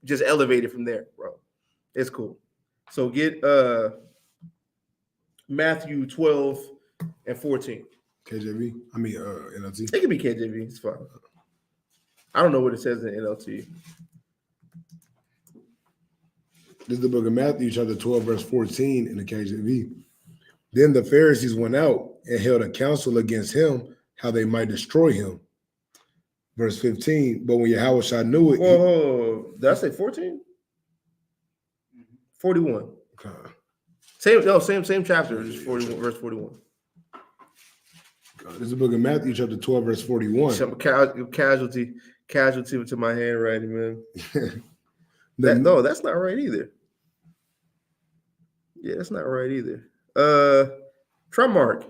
just elevated from there, bro. It's cool. So get Matthew 12 and 14. KJV. I mean NLT. It can be KJV. It's fine. I don't know what it says in NLT. This is the book of Matthew, chapter 12, verse 14 in the KJV. Then the Pharisees went out and held a council against him, how they might destroy him. Verse 15, but when Yahushua knew it, Whoa, did I say 14? 41. Same chapter, just 41, verse 41. This is the book of Matthew, chapter 12, verse 41. Some casualty to my handwriting, man. The- That's not right either. Yeah, that's not right either. Try mark.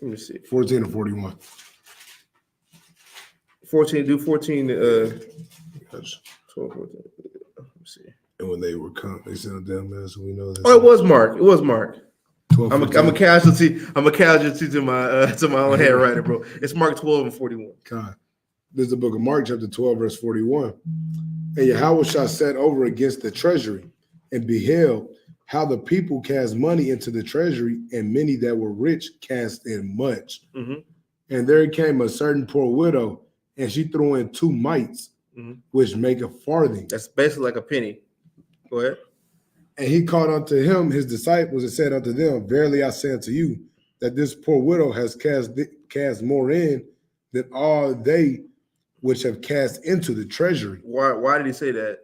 Let me see. 14 and 41. 14, do 14, 12, 14. Let me see. And when they were come, they sent them down, man. So we know that. Oh, it was Mark. 12, I'm a casualty. I'm a casualty to my own handwriting, bro. It's Mark 12 and 41. God. This is the book of Mark, chapter 12, verse 41. And Yahushua sat over against the treasury and beheld how the people cast money into the treasury, and many that were rich cast in much. Mm-hmm. And there came a certain poor widow, and she threw in 2 mites, which make a farthing. That's basically like a penny. Go ahead. And he called unto him his disciples and said unto them, verily I say unto you, that this poor widow has cast more in than all they which have cast into the treasury. Why did he say that?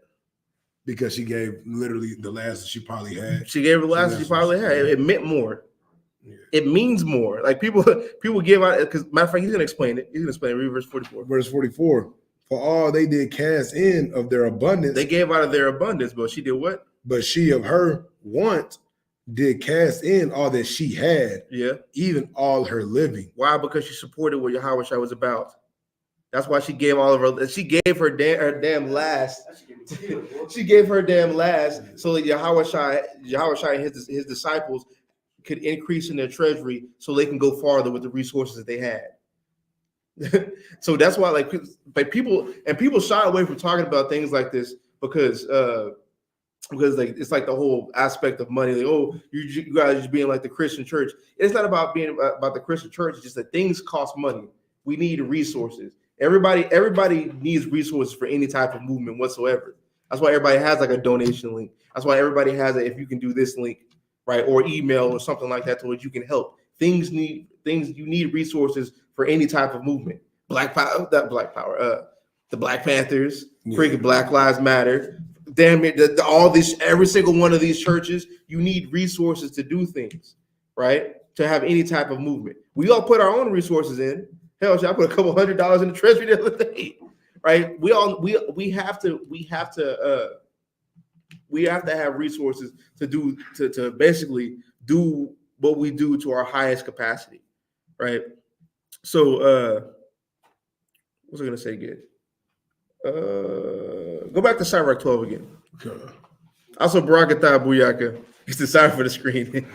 Because she gave literally the last that she probably had. She gave the last she probably had. It meant more. Yeah. It means more. Like people give out, because matter of fact, he's gonna explain it. He's gonna explain it. Read verse 44. Verse 44. For all they did cast in of their abundance. They gave out of their abundance, but she did what? But she of her want did cast in all that she had. Yeah. Even all her living. Why? Because she supported what Yahushua was about. That's why she gave all of her. She gave her damn last. She gave her damn last so that Yahushua and his disciples could increase in their treasury so they can go farther with the resources that they had. So that's why, like people shy away from talking about things like this because like it's like the whole aspect of money. Like, oh, you guys just being like the Christian church. It's not about being about the Christian church. It's just that things cost money. We need resources. Everybody needs resources for any type of movement whatsoever. That's why everybody has like a donation link. That's why everybody has a if you can do this link, right, or email or something like that to which you can help. You need resources for any type of movement. The Black Panthers, freaking Black Lives Matter. Damn it, every single one of these churches, you need resources to do things, right? To have any type of movement. We all put our own resources in. Hell, I put a couple $100 in the treasury the other day, right? We have to have resources to basically do what we do to our highest capacity, right? So, what was I gonna say again? Go back to Sicarii 12 again. Okay. Also, Barakatah Buyaka. It's the sign for the screen.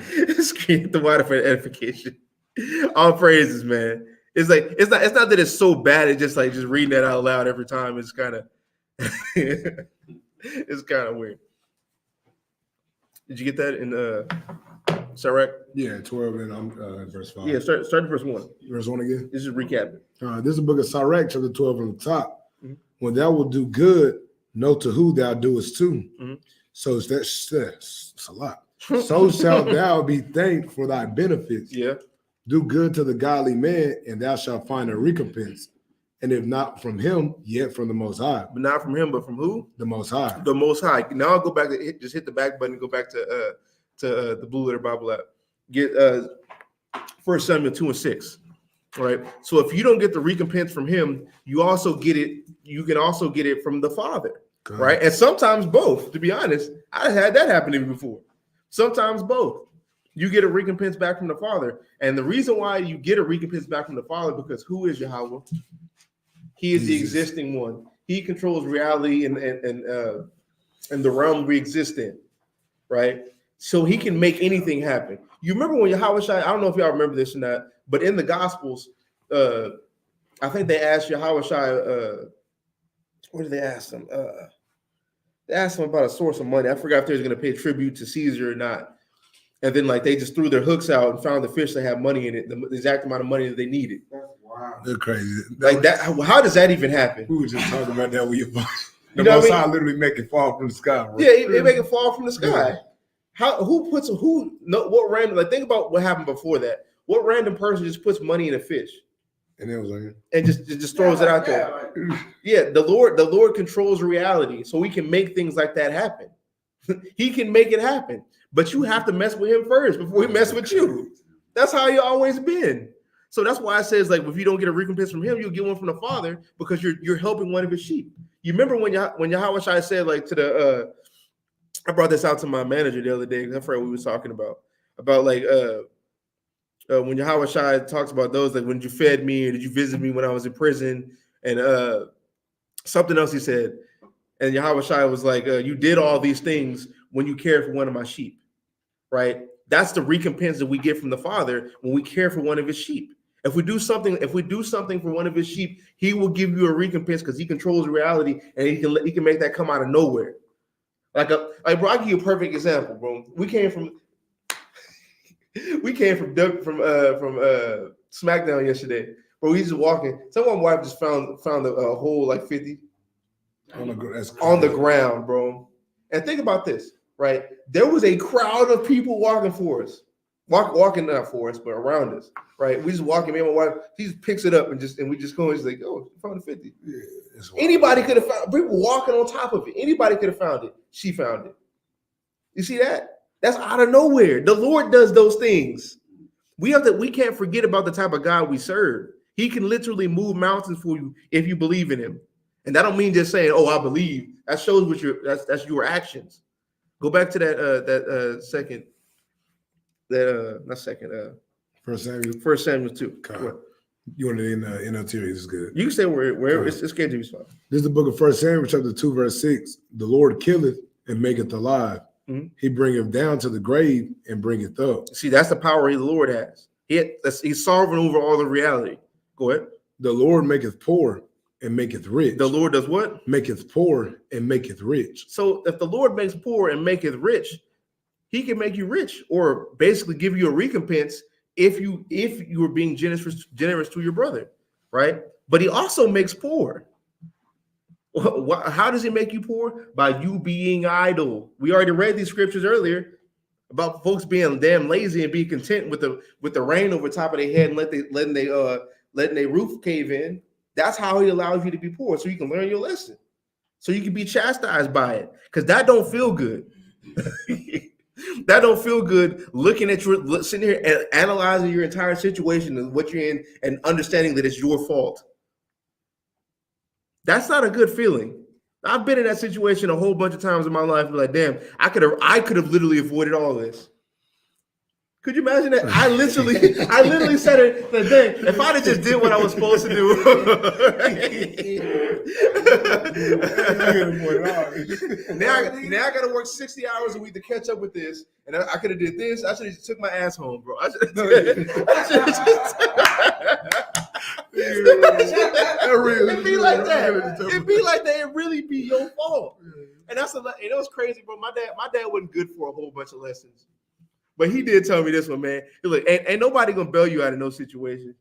Screen the water for edification. All praises, man. It's not that it's so bad. It's just like just reading that out loud every time. It's kind of it's kind of weird. Did you get that in Sicarii? Yeah, 12 and verse 5. Yeah, start verse 1. Verse 1 again. This is recapping. This is the book of Sicarii, chapter 12 on the top. Mm-hmm. When thou wilt do good, know to who thou doest to. Mm-hmm. So it's a lot. So shalt thou be thanked for thy benefits. Yeah. Do good to the godly man, and thou shalt find a recompense. And if not from him, yet from the Most High. But not from him, but from who? The Most High. The Most High. Now I'll go back to just hit the back button and go back to the Blue Letter Bible app. Get 1 Samuel 2 and 6. All right. So if you don't get the recompense from him, you also get it. You can also get it from the Father. God. Right. And sometimes both. To be honest, I had that happen to me before. Sometimes both. You get a recompense back from the Father. And the reason why you get a recompense back from the Father, because who is Yahweh? He is the existing one. He controls reality and the realm we exist in, right? So he can make anything happen. You remember when Yahweh, I don't know if y'all remember this or not, but in the Gospels, I think they asked Yahweh, what did they ask him? They asked him about a source of money. I forgot if they was going to pay tribute to Caesar or not. And then like they just threw their hooks out and found the fish that had money in it, the exact amount of money that they needed. Wow. They're crazy. Like that. How does that even happen? We were just talking about that with your The know Most what I High mean? literally make it fall from the sky, bro. Yeah, it make it fall from the sky. Yeah. What random, like, think about what happened before that. What random person just puts money in a fish And it was like, and just throws it out there? Yeah, the Lord controls reality, so we can make things like that happen. He can make it happen, but you have to mess with him first before he mess with you. That's how you always been. So that's why it says, like, if you don't get a recompense from him, you'll get one from the Father, because you're helping one of his sheep. You remember when Yahweh Shai said, like, to the I brought this out to my manager the other day. I forgot what we was talking about like when Yahweh Shai talks about those, like, when you fed me, or did you visit me when I was in prison, and something else he said. And Yahweh Shai was like, you did all these things when you cared for one of my sheep, right? That's the recompense that we get from the Father when we care for one of his sheep. If we do something for one of his sheep, he will give you a recompense, because he controls reality, and he can make that come out of nowhere. Like bro, I'll give you a perfect example, bro. We came from SmackDown yesterday, bro. We just walking. Someone's wife just found a whole like 50 on the ground, bro. And think about this, right? There was a crowd of people walking for us, walking not for us, but around us, right? We just walking. Me and my wife, she just picks it up and we just go. She's like, "Oh, you found the 50." Yeah, anybody could have found. People walking on top of it. Anybody could have found it. She found it. You see that? That's out of nowhere. The Lord does those things. We can't forget about the type of God we serve. He can literally move mountains for you if you believe in him. And that don't mean just saying, "Oh, I believe." That shows that's your actions. Go back to First Samuel 2. You want it in NLT? This is good. You can say wherever it's KJV's fine. This is the book of 1 Samuel, chapter 2, verse 6. The Lord killeth and maketh alive. Mm-hmm. He bringeth down to the grave and bringeth up. See, that's the power the Lord has. He's sovereign over all the reality. Go ahead. The Lord maketh poor and maketh rich. The Lord does what? Maketh poor and maketh rich. So if the Lord makes poor and maketh rich, he can make you rich, or basically give you a recompense if you are being generous to your brother, right? But he also makes poor. How does he make you poor? By you being idle. We already read these scriptures earlier about folks being damn lazy and being content with the rain over top of their head and letting their roof cave in. That's how he allows you to be poor, so you can learn your lesson, so you can be chastised by it, because that don't feel good. That don't feel good, looking at sitting here and analyzing your entire situation and what you're in, and understanding that it's your fault. That's not a good feeling. I've been in that situation a whole bunch of times in my life. Like, damn, I could have literally avoided all this. Could you imagine that? I literally said it. Like, dang, if I'd have just did what I was supposed to do. now I got to work 60 hours a week to catch up with this, and I could have did this. I should have just took my ass home, bro. It'd be like that. It'd be like that. It'd really be your fault. And it was crazy, bro. My dad wasn't good for a whole bunch of lessons. But he did tell me this one, man. He's like, ain't nobody gonna bail you out of no situation.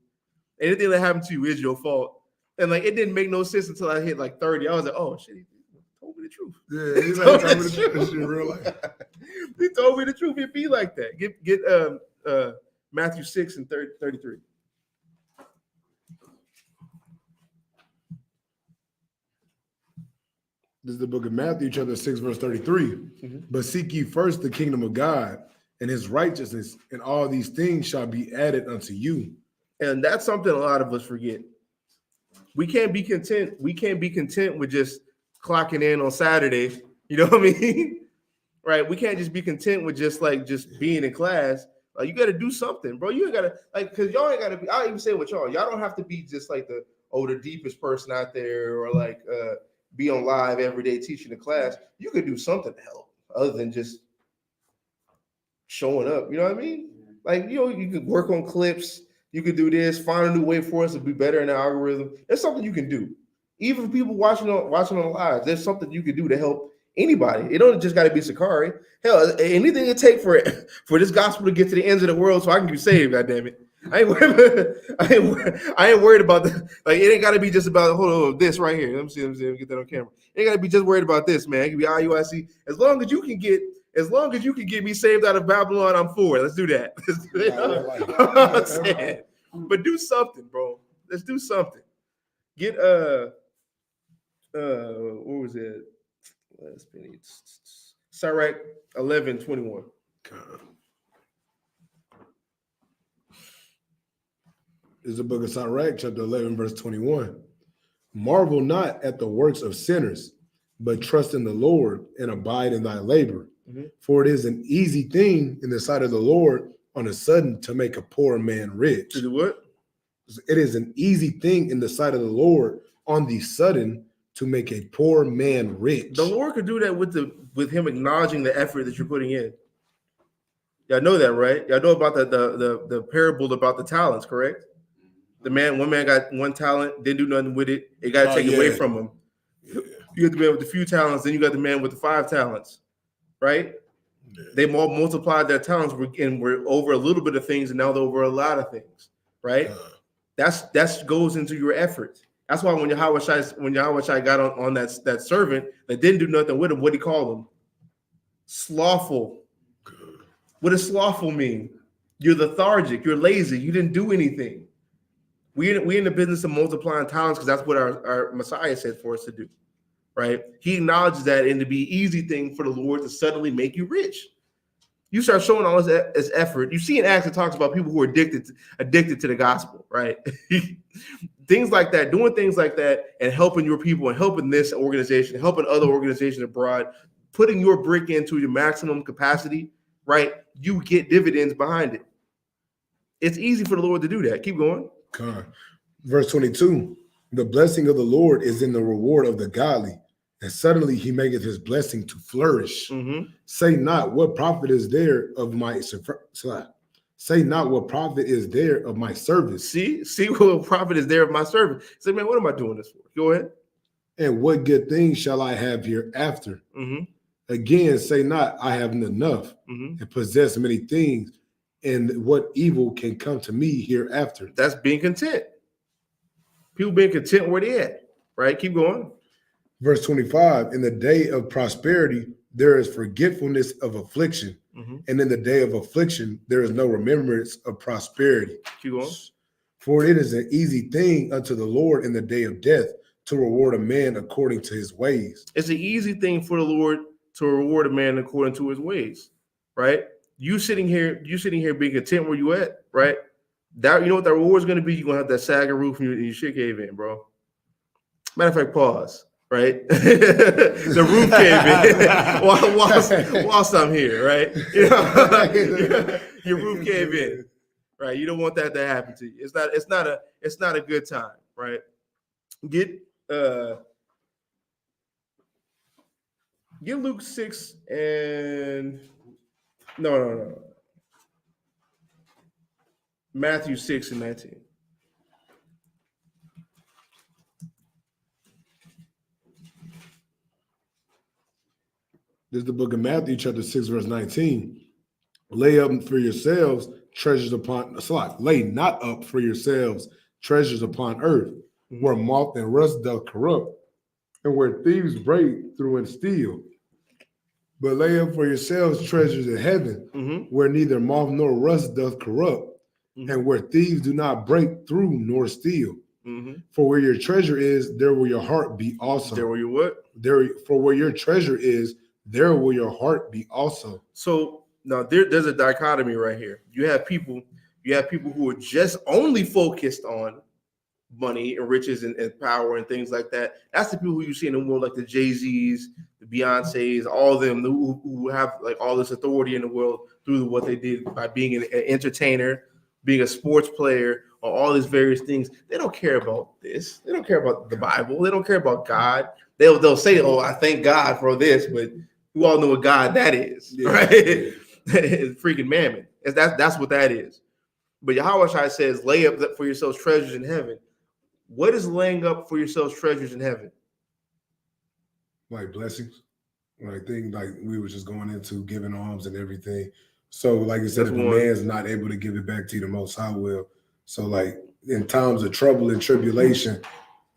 Anything that happened to you is your fault. And like, it didn't make no sense until I hit like 30. I was like, oh shit, he told me the truth. Yeah, he told me the truth in real life. He told me the truth. It'd be like that. Get Matthew 6 and 33. This is the book of Matthew, chapter 6, verse 33. Mm-hmm. But seek ye first the kingdom of God and his righteousness, and all these things shall be added unto you. And that's something a lot of us forget. We can't be content. We can't be content with just clocking in on Saturday. You know what I mean? Right? We can't just be content with just being in class. You got to do something, bro. You got to, because y'all ain't got to be. I'll even say with y'all don't have to be just like the deepest person out there, or be on live every day teaching the class. You could do something to help other than just showing up. You know what I mean? You could work on clips. You could do this, find a new way for us to be better in the algorithm. There's something you can do. Even for people watching on the live, there's something you can do to help anybody. It don't just got to be Sicarii. Hell, anything it takes for this gospel to get to the ends of the world so I can be saved, goddammit. I ain't worried about the like. It ain't got to be just about hold on this right here. Let me see. Let me get that on camera. It ain't got to be just worried about this, man. It can be IUIC. As long as you can get me saved out of Babylon, I'm for it. Let's do that. You know what I'm saying? But do something, bro. Let's do something. Get what was it? Last penny. Sirach 11:21. This is the book of Sirach, chapter 11, verse 21. Marvel not at the works of sinners, but trust in the Lord and abide in thy labor. Mhm. For it is an easy thing in the sight of the Lord on a sudden to make a poor man rich. To do what? It is an easy thing in the sight of the Lord on the sudden to make a poor man rich. The Lord could do that with him acknowledging the effort that you're putting in. Y'all know that, right? Y'all know about the parable about the talents, correct? One man got one talent, didn't do nothing with it. It got taken away from him. Yeah. You got the man with the few talents, then you got the man with the 5 talents, right? Yeah. They multiplied their talents and were over a little bit of things, and now they're over a lot of things, right? That's goes into your effort. That's why when Yahweh Shai got on that servant that didn't do nothing with him, what did he call him? Slothful. What does slothful mean? You're lethargic. You're lazy. You didn't do anything. We in the business of multiplying talents because that's what our Messiah said for us to do, right? He acknowledges that and to be easy thing for the Lord to suddenly make you rich. You start showing all this effort. You see in Acts it talks about people who are addicted to the gospel, right? Things like that, doing things like that and helping your people and helping this organization, helping other organizations abroad, putting your brick into your maximum capacity, right? You get dividends behind it. It's easy for the Lord to do that. Keep going. Verse 22, the blessing of the Lord is in the reward of the godly, and suddenly he maketh his blessing to flourish. Mm-hmm. Say not what profit is there of my service. See what profit is there of my service. Say, man, what am I doing this for? Go ahead. And what good things shall I have hereafter? Mm-hmm. Again, say not, I have enough, Mm-hmm. and possess many things, and what evil can come to me hereafter. That's being content. People being content where they at, right? Keep going. Verse 25, in the day of prosperity, there is forgetfulness of affliction. Mm-hmm. And in the day of affliction, there is no remembrance of prosperity. Keep going. For it is an easy thing unto the Lord in the day of death to reward a man according to his ways. It's an easy thing for the Lord to reward a man according to his ways, right? You sitting here being content where you at, right? That you know what that reward is going to be? You're going to have that sagging roof and your shit cave in, bro. Matter of fact, pause. Right, the roof cave in whilst I'm here, right? You know, your roof cave in, right? You don't want that to happen to you. It's not a good time, right? Get Luke 6 and no. Matthew 6 and 19. This is the book of Matthew, chapter 6, verse 19. Lay up for yourselves treasures upon lay not up for yourselves treasures upon earth, where moth and rust doth corrupt, and where thieves break through and steal. But lay up for yourselves treasures in heaven, where neither moth nor rust doth corrupt, and where thieves do not break through nor steal. For where your treasure is, there will your heart be also. There will your what? For where your treasure is, there will your heart be also. So now there's a dichotomy right here. You have people who are just only focused on money and riches and power and things like that. That's the people who you see in the world, like the Jay-Z's, the Beyoncé's, all of them who have like all this authority in the world through what they did by being an entertainer, being a sports player, or all these various things. They don't care about this. They don't care about the Bible. They don't care about God. They'll say, "Oh, I thank God for this," but we all know what God that is, right? It's freaking mammon. That's what that is. But Yahweh Shai says, lay up for yourselves treasures in heaven. What is laying up for yourselves treasures in heaven? Like blessings. Like things like we were just going into giving alms and everything. So like you said, if a man's not able to give it back to you, the Most High will. So like in times of trouble and tribulation,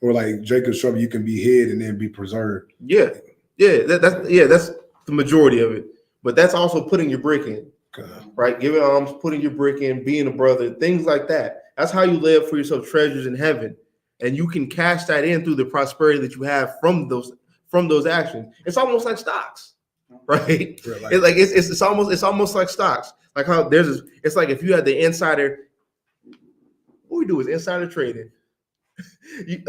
or like Jacob's trouble, you can be hid and then be preserved. Yeah, that's the majority of it. But that's also putting your brick in, right? Giving alms, putting your brick in, being a brother, things like that. That's how you lay up for yourself treasures in heaven, and you can cash that in through the prosperity that you have from those actions. It's almost like stocks, right? It's almost like stocks. Like how it's like if you had the insider. What we do is insider trading.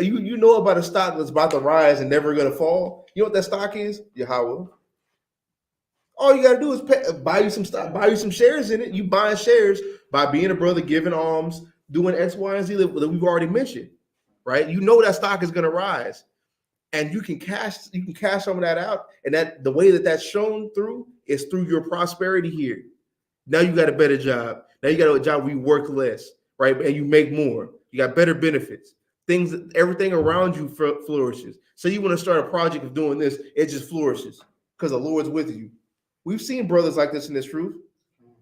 You know about a stock that's about to rise and never going to fall. You know what that stock is? Yahweh. All you got to do is buy you some stock, buy you some shares in it. You buying shares by being a brother, giving alms, doing X, Y, and Z that we've already mentioned, right? You know that stock is going to rise, and you can cash some of that out. And that the way that that's shown through is through your prosperity here. Now you got a better job. Now you got a job where you work less, right? And you make more. You got better benefits. Everything around you flourishes. So you want to start a project of doing this, it just flourishes because the Lord's with you. We've seen brothers like this in this truth.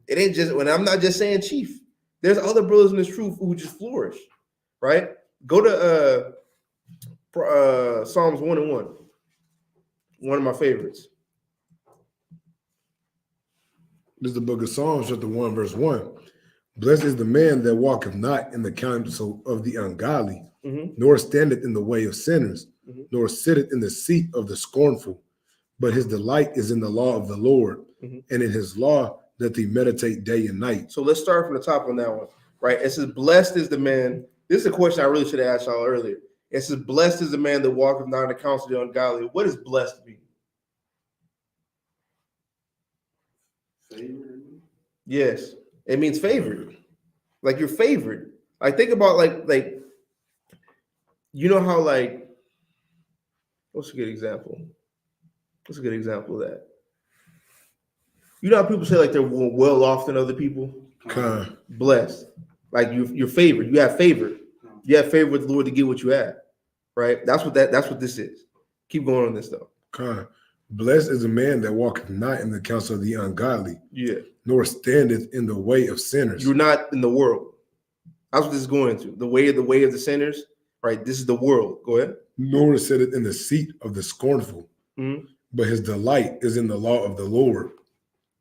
It ain't just when I'm not just saying chief. There's other brothers in this truth who just flourish, right? Go to Psalms 1:1. One of my favorites. This is the book of Psalms, chapter 1, verse 1. Blessed is the man that walketh not in the counsel of the ungodly, nor standeth in the way of sinners, nor sitteth in the seat of the scornful. But his delight is in the law of the Lord, and in his law doth he meditate day and night. So let's start from the top on that one, right? It says, blessed is the man. This is a question I really should have asked y'all earlier. It says, blessed is the man that walketh not in the counsel of the ungodly. What does blessed mean? Favored. Yes, it means favored. Like you're favored. Like think about like you know how like what's a good example? What's a good example of that? You know how people say like they're well off than other people? Blessed. Like you're favored. You have favor. You have favor with the Lord to get what you have. Right? That's what this is. Keep going on this though. Blessed is a man that walketh not in the counsel of the ungodly, nor standeth in the way of sinners. You're not in the world. That's what this is going to. The way of the sinners, right? This is the world. Go ahead. Nor sitteth in the seat of the scornful, but his delight is in the law of the Lord,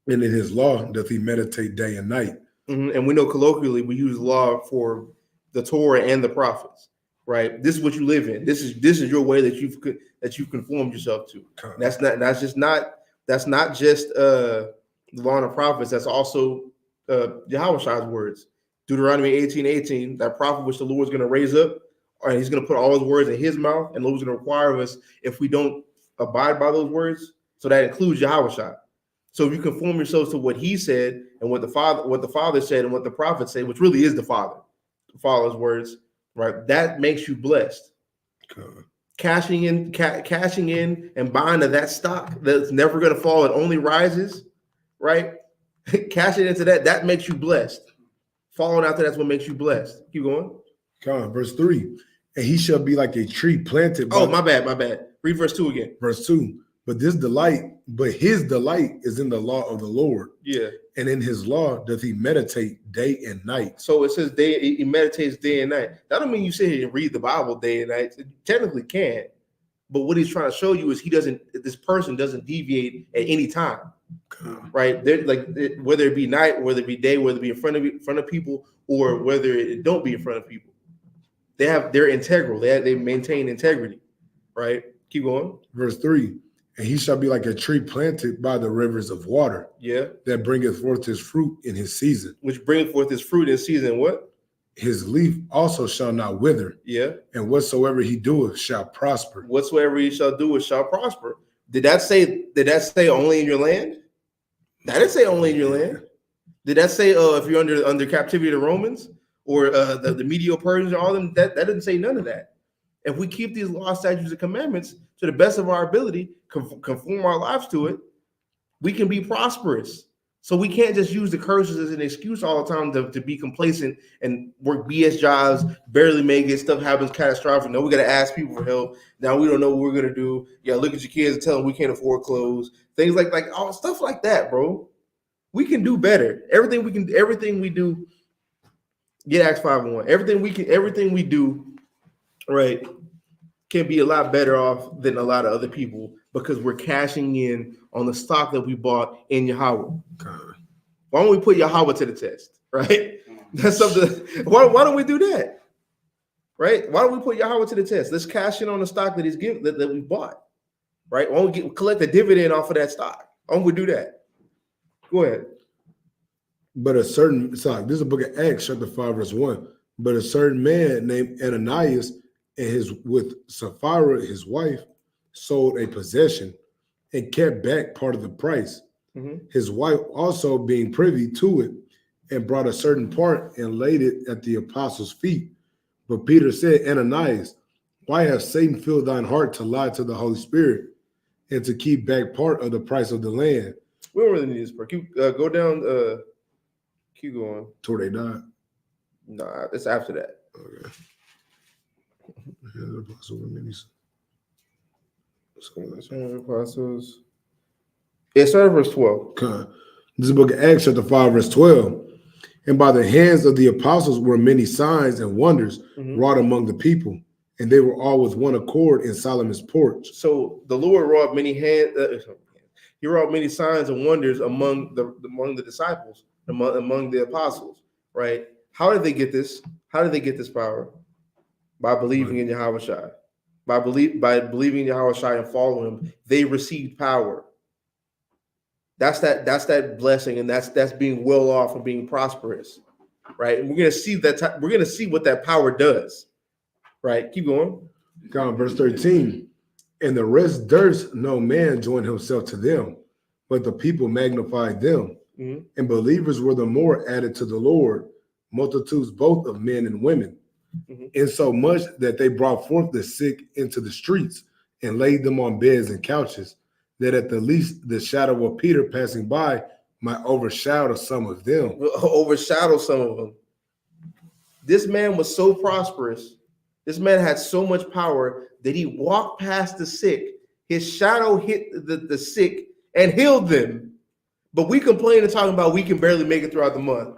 and in his law doth he meditate day and night. And we know colloquially we use law for the Torah and the prophets, right? This is what you live in. This is your way that you've conformed yourself to. That's not just the law and the prophets. That's also Yahweh's words. Deuteronomy 18:18, that prophet which the Lord's going to raise up, and he's going to put all his words in his mouth, and the Lord's going to require of us if we don't abide by those words. So that includes Yahweh. So if you conform yourselves to what he said and what the Father said and what the prophet said, which really is the Father's words, right? That makes you blessed. Cashing in and buying to that stock that's never going to fall, it only rises, right? Cashing into that makes you blessed. Following after that's what makes you blessed. Keep going. Verse 3. And he shall be like a tree planted by... Oh, my bad. Read verse 2 again. Verse 2. But his delight is in the law of the Lord. Yeah. And in his law doth he meditate day and night. So it says he meditates day and night. That don't mean you sit here and read the Bible day and night. It technically can. But what he's trying to show you is this person doesn't deviate at any time. Right? They're like, whether it be night, whether it be day, whether it be in front of people, or whether it don't be in front of people. They're integral. They maintain integrity. Right? Keep going. Verse 3. And he shall be like a tree planted by the rivers of water. Yeah. That bringeth forth his fruit in his season. Which bringeth forth his fruit in season. What? His leaf also shall not wither. Yeah. And whatsoever he doeth shall prosper. Whatsoever he shall do, it shall prosper. Did that say only in your land? That didn't say only in your land. Did that say if you're under captivity of the Romans or the Medo-Persians or all them? That didn't say none of that. If we keep these laws, statutes, and commandments to the best of our ability, conform our lives to it, we can be prosperous. So we can't just use the curses as an excuse all the time to be complacent and work BS jobs, barely make it, stuff happens catastrophic. No, we got to ask people for help. Now we don't know what we're going to do. Yeah, look at your kids and tell them we can't afford clothes. Things like all stuff like that, bro. We can do better. Everything we do Get Acts 5:1. Everything we do, right, can be a lot better off than a lot of other people because we're cashing in on the stock that we bought in Yahweh. Why don't we put Yahweh to the test, right? That's something. Why don't we do that, right? Why don't we put Yahweh to the test? Let's cash in on the stock that He's given that we bought, right? Why don't we collect a dividend off of that stock? Why don't we do that? Go ahead. But this is the book of Acts, chapter 5, verse 1. But a certain man named Ananias and with Sapphira, his wife, sold a possession and kept back part of the price. Mm-hmm. His wife also being privy to it, and brought a certain part and laid it at the apostles' feet. But Peter said, Ananias, why has Satan filled thine heart to lie to the Holy Spirit and to keep back part of the price of the land? We don't really need this part. Go down. Keep going. Till they died. Nah, it's after that. Okay. Apostles. It started verse 12. Okay. This is the book of Acts, chapter 5, verse 12. And by the hands of the apostles were many signs and wonders wrought among the people, and they were all with one accord in Solomon's porch. So the Lord wrought many He wrought many signs and wonders among the disciples, among the apostles. Right? How did they get this? How did they get this power? By believing in Yahweh Shai. By believing in Yahweh Shai and following Him, they received power. That's that blessing, and that's being well off and being prosperous, right? And we're gonna see that. We're gonna see what that power does, right? Keep going. Verse 13. And the rest durst no man join himself to them, but the people magnified them, and believers were the more added to the Lord, multitudes both of men and women, insomuch that they brought forth the sick into the streets and laid them on beds and couches, that at the least the shadow of Peter passing by might overshadow some of them. Overshadow some of them. This man was so prosperous. This man had so much power that he walked past the sick. His shadow hit the sick and healed them. But we complain and talking about we can barely make it throughout the month.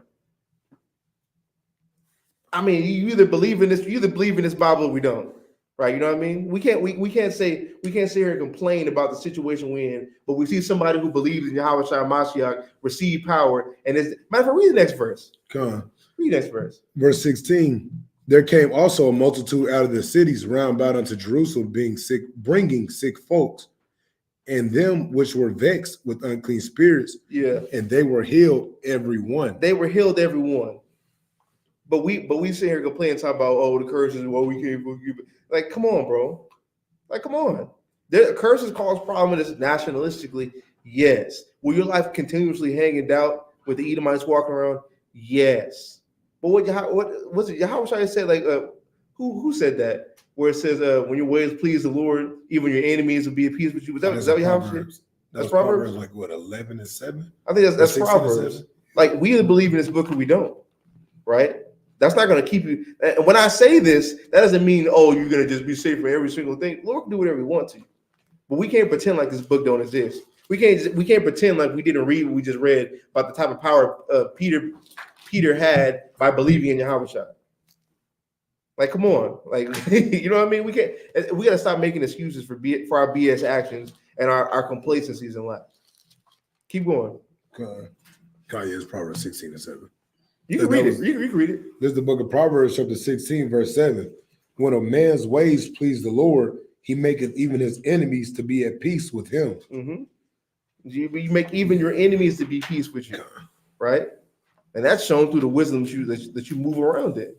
I mean, you either believe in this Bible or we don't. Right, you know what I mean? We can't sit here and complain about the situation we're in, but we see somebody who believes in Yahweh Shai Mashiach receive power. And matter of fact, read the next verse. Come on. Read the next verse. Verse 16. There came also a multitude out of the cities round about unto Jerusalem, bringing sick folks, and them which were vexed with unclean spirits. Yeah, and they were healed every one. They were healed every one. But we sit here complaining, talk about the curses, we can't forgive it. Like, come on, bro. Like, come on. The curses cause problems nationalistically, yes. Will your life continuously hang in doubt with the Edomites walking around? Yes. But what was it? Yahweh Shai said, like, who said that? Where it says, when your ways please the Lord, even your enemies will be at peace with you. Is that what Yahweh said? That's Proverbs, like what, 11 and 7? I think that's Proverbs. Like, we either believe in this book or we don't, right? That's not going to keep you. And when I say this, that doesn't mean, you're going to just be safe for every single thing. Lord can do whatever He wants to. But we can't pretend like this book don't exist. We can't pretend like we didn't read what we just read about the type of power Peter had by believing in Yahweh Shai. Like, come on, like, you know what I mean? We got to stop making excuses for our BS actions and our complacencies in life. Keep going. Kanye's Proverbs 16 and 7. You can read it. You can read it. This is the book of Proverbs, chapter 16, verse 7. When a man's ways please the Lord, He maketh even his enemies to be at peace with him. You make even your enemies to be at peace with you, right? And that's shown through the wisdom that you move around in.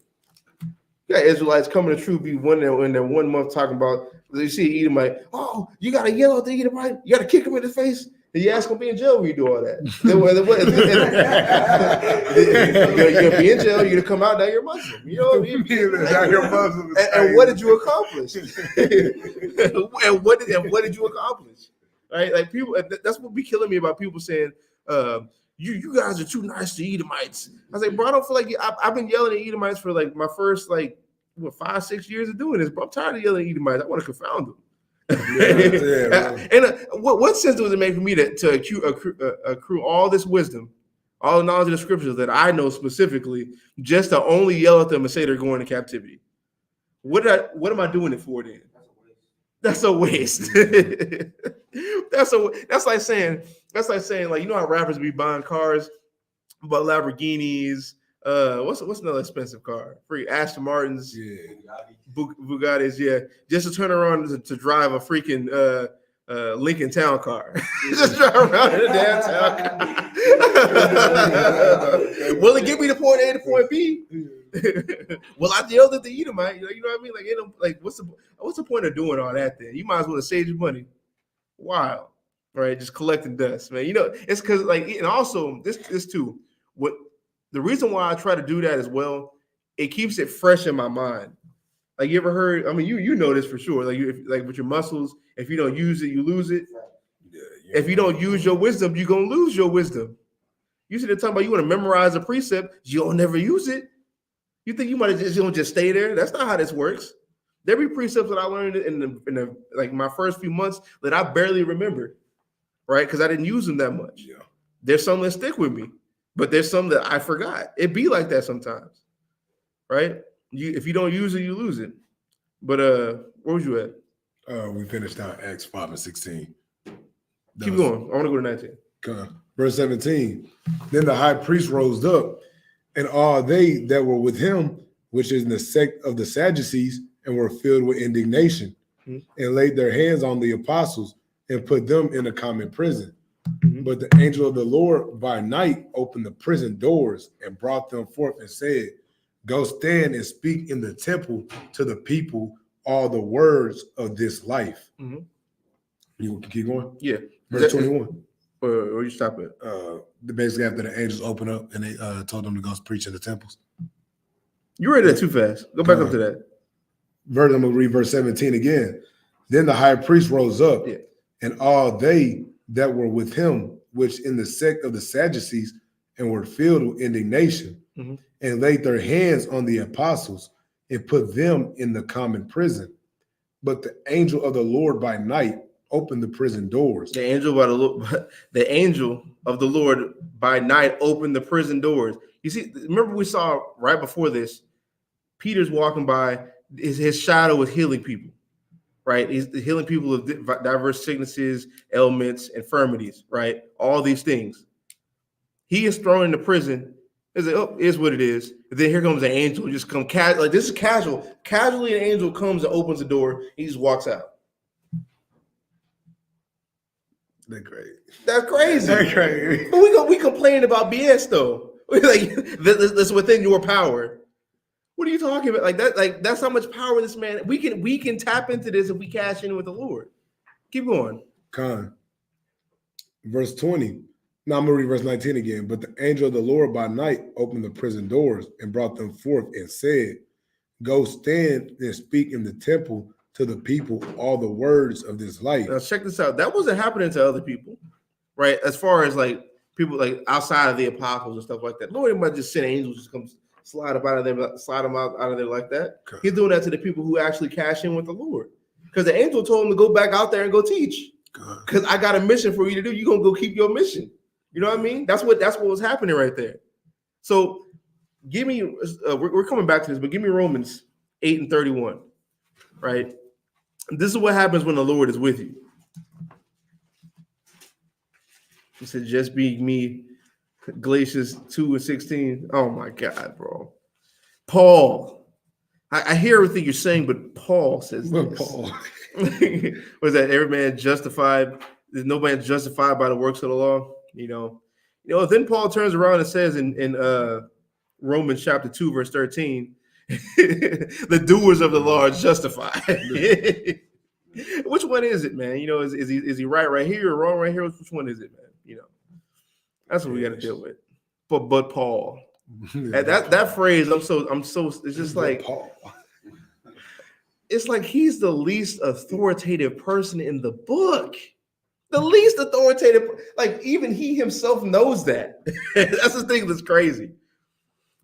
You got Israelites coming to truth, be one in their 1 month talking about, you see Edomite, you got to yell at the Edomite, you got to kick him in the face. And you ask him to be in jail when you do all that. You're gonna be in jail. You're gonna come out now. You're Muslim. You know what I mean? Now you're Muslim. And what did you accomplish? and what did you accomplish? Right? Like, people. That's what be killing me about people saying, "You guys are too nice to Edomites." I was like, bro, I don't feel like I've been yelling at Edomites for like my first 5-6 years of doing this. But I'm tired of yelling at Edomites. I want to confound them. And what sense does it make for me to accrue all this wisdom, all the knowledge of the scriptures that I know specifically, just to only yell at them and say they're going to captivity. What am I doing it for then? That's a waste. That's like saying like, you know how rappers be buying cars, but Lamborghinis, what's another expensive car? Free Aston Martins, Bugattis, yeah, just to turn around to drive a freaking Lincoln Town car. Just drive around in a damn town car. Will it get me to point A to point B? Well, I yelled at the Edomite. You know what I mean? Like, what's the point of doing all that then? You might as well save your money. Wow. Right? Just collecting dust, man. You know, it's because and also this too. What the reason why I try to do that as well, it keeps it fresh in my mind. Like, you ever heard? I mean, you know this for sure. Like with your muscles, if you don't use it, you lose it. Yeah. If you don't use your wisdom, you're gonna lose your wisdom. You see, they're talking about you want to memorize a precept, you'll never use it. You think you might just stay there? That's not how this works. There be precepts that I learned in the like my first few months that I barely remember, right? Because I didn't use them that much. Yeah. There's some that stick with me, but there's some that I forgot. It be like that sometimes, right? If you don't use it, you lose it. But where was you at? We finished out Acts 5 and 16. Keep going. I want to go to 19. Verse 17. Then the high priest rose up, and all they that were with him, which is in the sect of the Sadducees, and were filled with indignation, and laid their hands on the apostles and put them in a common prison. But the angel of the Lord by night opened the prison doors and brought them forth and said, go stand and speak in the temple to the people all the words of this life. You can keep going? Yeah. Verse 21. Or you stop it? Basically after the angels opened up and they told them to go preach in the temples. You read that too fast. Go back up to that. I'm going to read verse 17 again. Then the high priest rose up, and all they that were with him, which in the sect of the Sadducees, and were filled with indignation, and laid their hands on the apostles and put them in the common prison. But the angel of the Lord by night opened the prison doors. The angel of the Lord by night opened the prison doors. You see, remember we saw right before this, Peter's walking by, his shadow is healing people, right? He's healing people of diverse sicknesses, ailments, infirmities, right? All these things. He is thrown into prison. It's like, oh, is what it is. And then here comes an angel, just come like this is casual. Casually, an angel comes and opens the door. He just walks out. That's crazy. That's crazy. That's crazy. But we complaining about BS though. We like that's within your power. What are you talking about? Like that's how much power this man. We can tap into this if we cash in with the Lord. Keep going. Verse 20. Now I'm gonna read verse 19 again. But the angel of the Lord by night opened the prison doors and brought them forth and said, go stand and speak in the temple to the people all the words of this life. Now check this out. That wasn't happening to other people, right? As far as like people like outside of the apostles and stuff like that. Lord might just send angels just come slide them out of there like that. Okay. He's doing that to the people who actually cash in with the Lord. Because the angel told him to go back out there and go teach. Because I got a mission for you to do. You're gonna go keep your mission. You know what I mean? That's what was happening right there. So give me we're coming back to this, but give me Romans 8 and 31. Right? This is what happens when the Lord is with you. He said, just be me. Galatians 2 and 16. Oh my God, bro. Paul. I hear everything you're saying, but Paul says this. Paul. Was that every man justified? There's no man justified by the works of the law. You know. Then Paul turns around and says in Romans chapter 2, verse 13, the doers of the law are justified. Which one is it, man? Is he right here or wrong right here? Which one is it, man? That's what we got to deal with. But Paul, that phrase, I'm so. It's just like Paul. It's like he's the least authoritative person in the book. The least authoritative, like even he himself knows that. That's the thing that's crazy.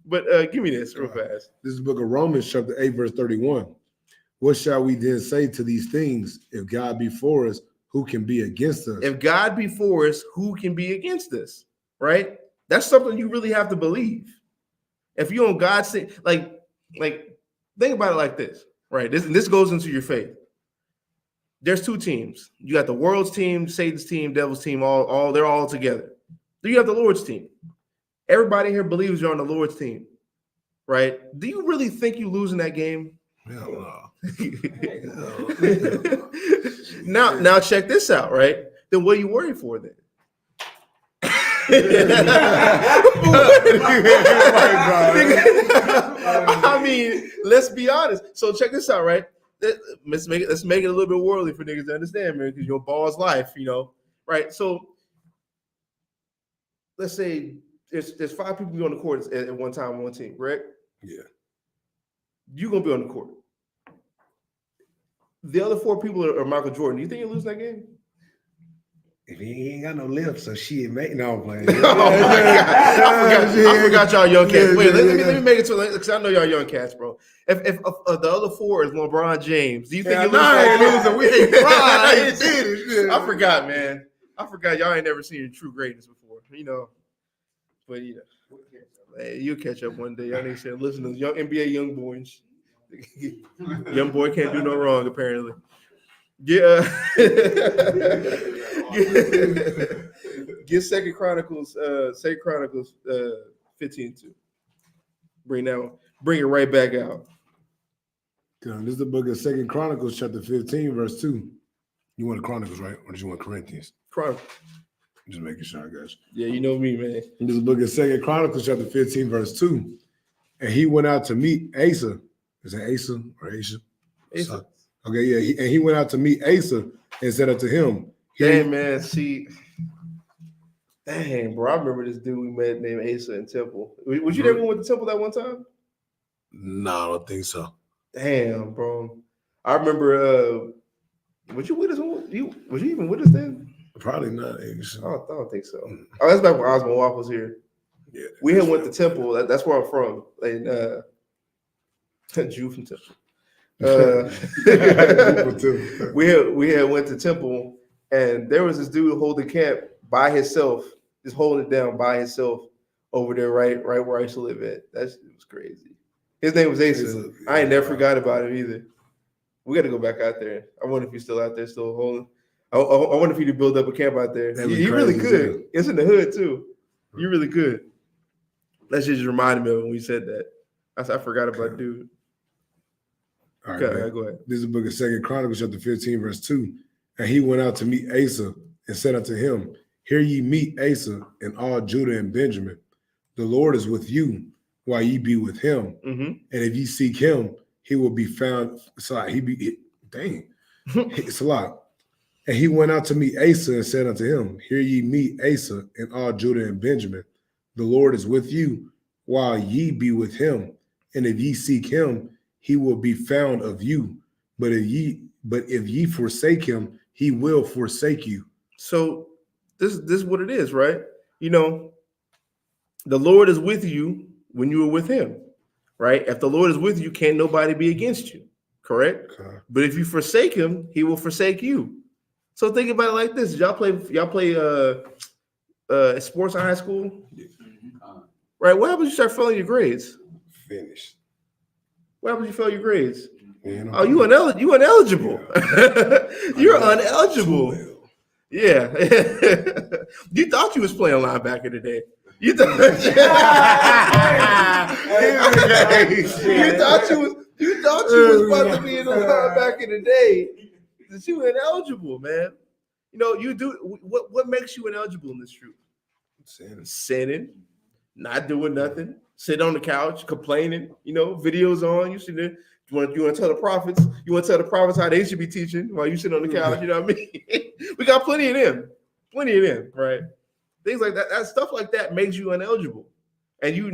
But give me this real fast. This is the book of Romans, chapter 8, verse 31. What shall we then say to these things? If God be for us, who can be against us? If God be for us, who can be against us? Right? That's something you really have to believe. If you're on God's thing, like think about it like this, right? This goes into your faith. There's two teams. You got the world's team, Satan's team, devil's team, all they're all together. Then you have the Lord's team. Everybody here believes you're on the Lord's team, right? Do you really think you losing that game? Hell no. Now check this out, right? Then what are you worried for then? I mean, let's be honest. So check this out, right? Let's make it a little bit worldly for niggas to understand, man, because your ball's life, right? So let's say there's 5 people on the court at one time on one team, correct? Yeah. You're gonna be on the court. The other 4 people are Michael Jordan. Do you think you're losing that game? If he ain't got no lips, so shit, make no play. Oh my God. I forgot y'all young cats. Wait, let me make it to because I know y'all young cats, bro. If the other 4 is LeBron James, do you think you're losing? We ain't LeBron. I forgot, man. I forgot y'all ain't never seen true greatness before, But hey, you'll catch up one day. Y'all niggas said, listen to young NBA young boys. Young boy can't do no wrong, apparently. Yeah. Get 2 Chronicles 15:2. Bring it right back out. This is the book of 2 Chronicles, chapter 15, verse 2. You want the Chronicles, right? Or do you want Corinthians? Chronicles. Just making sure, I got you. Yeah, you know me, man. This is the book of 2 Chronicles, chapter 15, verse 2. And he went out to meet Asa. Is it Asa or Asa? Asa. Okay, yeah. He went out to meet Asa and said unto him, Dang, man, dang, bro. I remember this dude we met named Asa in Temple. Was you there when we went to Temple that one time? No, I don't think so. Damn, bro. I remember, was you with us? Was you even with us then? Probably not. I don't think so. Oh, that's back when Osmond Waff was here. Yeah, we had went to Temple. That's where I'm from. And Jew from Temple. We had went to Temple, and there was this dude holding camp by himself, just holding it down by himself over there, right where I used to live at. It was crazy. His name was Asa. I ain't never forgot about him either. We got to go back out there. I wonder if he's still out there, still holding. I wonder if he could build up a camp out there. You really could. It's in the hood too. You really could. That shit just reminded me of when we said that. I forgot about dude. All right, okay, go ahead. This is the book of 2 Chronicles, chapter 15, verse 2. And he went out to meet Asa and said unto him, Hear ye meet Asa and all Judah and Benjamin. The Lord is with you while ye be with him. Mm-hmm. And if ye seek him, he will be found. It's a lot. And he went out to meet Asa and said unto him, Hear ye meet Asa and all Judah and Benjamin. The Lord is with you while ye be with him. And if ye seek him, he will be found of you. But if ye forsake him, he will forsake you. So this is what it is, right? The Lord is with you when you are with him, right? If the Lord is with you, can't nobody be against you, correct? Okay. But if you forsake him, he will forsake you. So think about it like this: y'all play sports in high school, right? What happens if you start failing your grades? Finished. What happens if you fail your grades? Man, you ineligible. Yeah. You're uneligible. Yeah. You thought you was playing linebacker today. You thought you was about to be in the linebacker today. That you ineligible, man. You do what makes you ineligible in this truth? Sinning, not doing nothing, sitting on the couch, complaining, videos on, you sit there. You want to tell the prophets, how they should be teaching while you sit on the couch, you know what I mean? We got plenty of them, right? Things like that. That stuff like that makes you ineligible. And you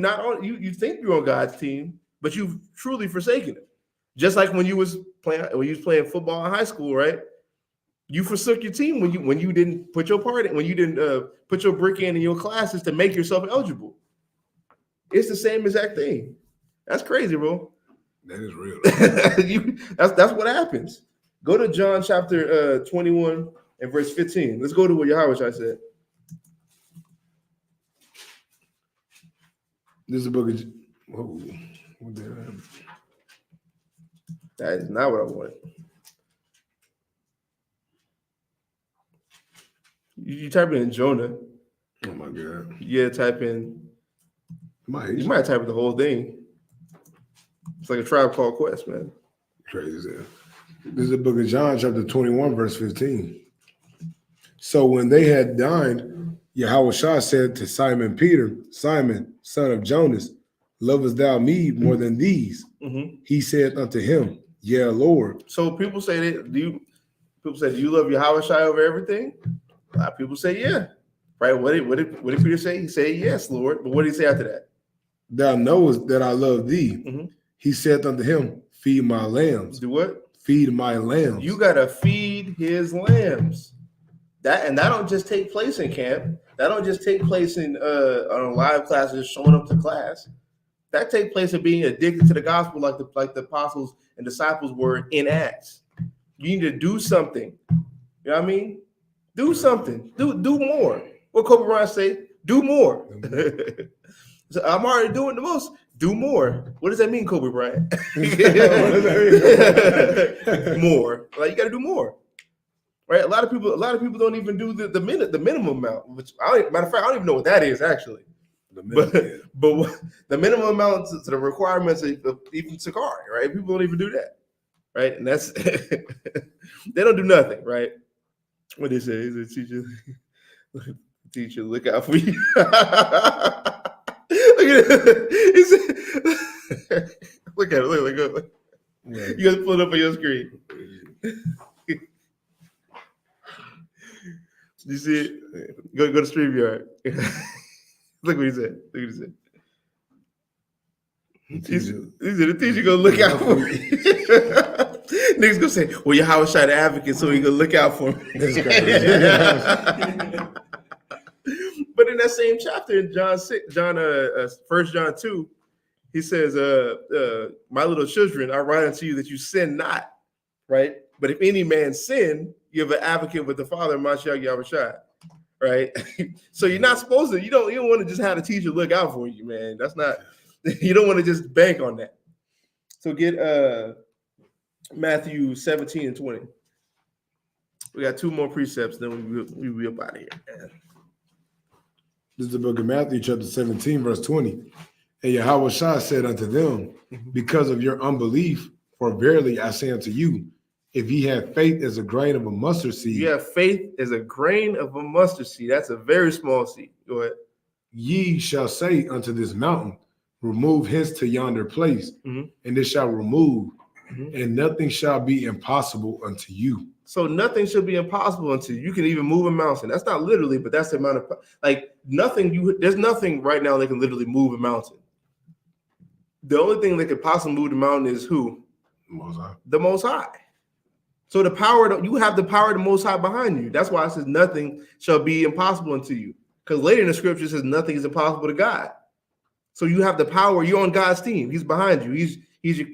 think you're on God's team, but you've truly forsaken it. Just like when you was playing football in high school, right? You forsook your team when you didn't put your part in, when you didn't put your brick in your classes to make yourself eligible. It's the same exact thing. That's crazy, bro. That is real. That's what happens. Go to John chapter 21 and verse 15. Let's go to what Yahweh said. This is the book of. Whoa, what the hell? That is not what I wanted. You type in Jonah. Oh my God. Yeah, type in. You You might type in the whole thing. It's like a Tribe Called Quest, man. crazy as hell. This is the book of John, chapter 21, verse 15. So when they had dined, Yahushua said to Simon Peter, Simon, son of Jonas, lovest thou me more than these? Mm-hmm. He said unto him, Yeah, Lord. So people say that. People say, do you love Yahweh Shai over everything? A lot of people say, yeah. Right? What did Peter say? He said, yes, Lord. But what did he say after that? Thou knowest that I love thee. Mm-hmm. He said unto him, Feed my lambs. Do what? Feed my lambs. You gotta feed his lambs. That don't just take place in camp. That don't just take place in on live classes, showing up to class. That take place in being addicted to the gospel, like the apostles and disciples were in Acts. You need to do something. You know what I mean? Do something. Do more. What Kobe Bryant say? Do more. So I'm already doing the most. Do more. What does that mean, Kobe Bryant? More. Like you got to do more. Right? A lot of people don't even do the minimum amount. Which matter of fact, I don't even know what that is actually. But the minimum amount to the requirements of even Sicarii, right? People don't even do that, right? And that's they don't do nothing, right? What they say is a teacher, look out for you. Look at it. Look. Right. You gotta pull it up on your screen. You see it? Go to StreamYard. Look what he said. He said the teacher gonna look out for me. Niggas gonna say, well, Yahweh Shai the advocate, so he gonna look out for me. But in that same chapter in John 1 John 2, he says, my little children, I write unto you that you sin not, right? But if any man sin, you have an advocate with the Father, Mashiach Yahweh Shai, right? So you're not supposed to, you don't want to just have the teacher look out for you, man. That's not, you don't want to just bank on that. So get Matthew 17 and 20. We got two more precepts, then we'll be up out of here, man. This is the book of Matthew, chapter 17, verse 20. And Yahweh Shai said unto them, because of your unbelief, for verily I say unto you, if ye have faith as a grain of a mustard seed. You have faith as a grain of a mustard seed. That's a very small seed. Go ahead. Ye shall say unto this mountain, remove hence to yonder place, and it shall remove, and nothing shall be impossible unto you. So nothing should be impossible unto you. You can even move a mountain. That's not literally, but that's the amount of there's nothing right now that can literally move a mountain. The only thing that could possibly move the mountain is who? The Most High. So you have the power of the Most High behind you. That's why it says nothing shall be impossible unto you. Because later in the scripture it says nothing is impossible to God. So you have the power. You're on God's team. He's behind you. He's a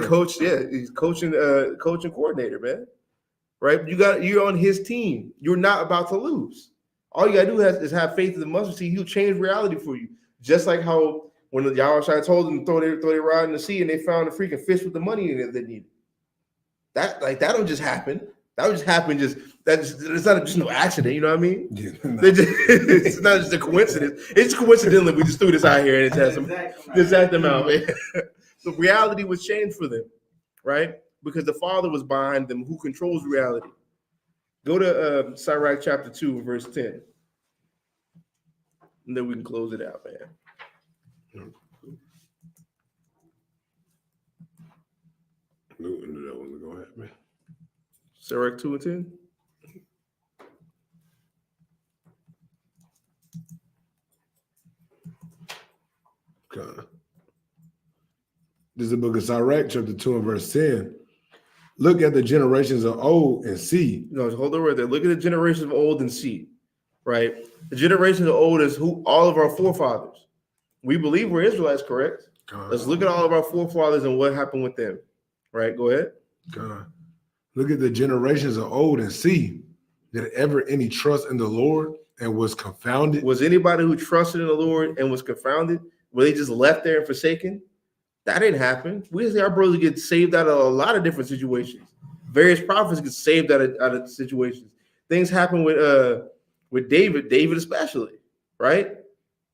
coach. Yeah, he's coaching coordinator, man. Right? You're on his team. You're not about to lose. All you gotta do is have faith in the mustard seed. He'll change reality for you. Just like how when the Yahweh Shai told them to throw their rod in the sea and they found a freaking fish with the money in it they needed. That don't just happen. That would just happen. It's not just no accident. You know what I mean? Yeah, no. It's not just a coincidence. It's coincidental. We just threw this out here and it has the exact amount. Man. The reality was changed for them, right? Because the Father was behind them, who controls reality. Go to Sirach chapter 2, verse 10. And then we can close it out, man. Go ahead, man. Sirach 2 and 10. Okay. This is the book of Sirach, chapter 2 and verse 10. Look at the generations of old and see. No, hold on right there. Look at the generations of old and see. Right? The generations of old is who all of our forefathers. We believe we're Israelites, correct? Let's look at all of our forefathers and what happened with them. Right? Go ahead. Look at the generations of old and see. Did ever any trust in the Lord and was confounded? Was anybody who trusted in the Lord and was confounded? Were they just left there and forsaken? That didn't happen. We see our brothers get saved out of a lot of different situations. Various prophets get saved out of situations. Things happen with David especially, right?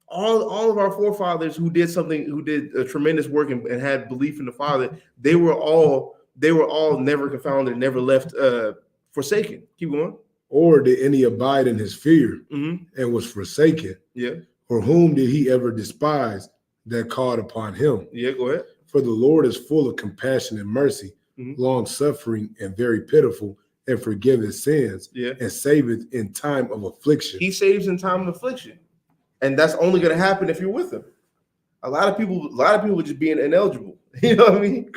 All of our forefathers who did a tremendous work and had belief in the Father, they were all never confounded, never left forsaken. Keep going. Or did any abide in his fear Mm-hmm. and was forsaken? Yeah. Or whom did he ever despise that called upon him? Yeah, go ahead. For the Lord is full of compassion and mercy, long suffering and very pitiful, and forgiveth sins, and saveth in time of affliction. He saves in time of affliction. And that's only going to happen if you're with him. A lot of people just being ineligible. You know what I mean?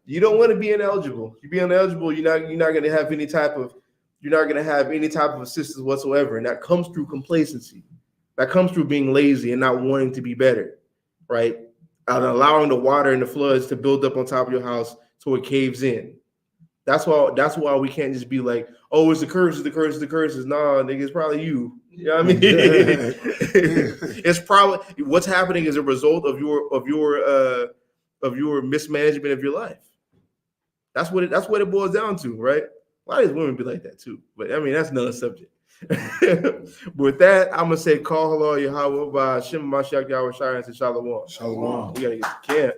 You don't want to be ineligible. You be ineligible, you're not going to have any type of assistance whatsoever. And that comes through complacency. That comes through being lazy and not wanting to be better, right? And allowing the water and the floods to build up on top of your house so it caves in. That's why we can't just be like, oh, it's the curses, the curses, the curses. Nah, nigga, it's probably you. You know what I mean? It's probably what's happening as a result of your mismanagement of your life. That's what it boils down to, right? A lot of these women be like that too. But I mean, that's another subject. But with that, I'm gonna say, call hello Yahweh by Shem Mashiach Yahweh Shai and Shalom. Shalom. We gotta get to camp.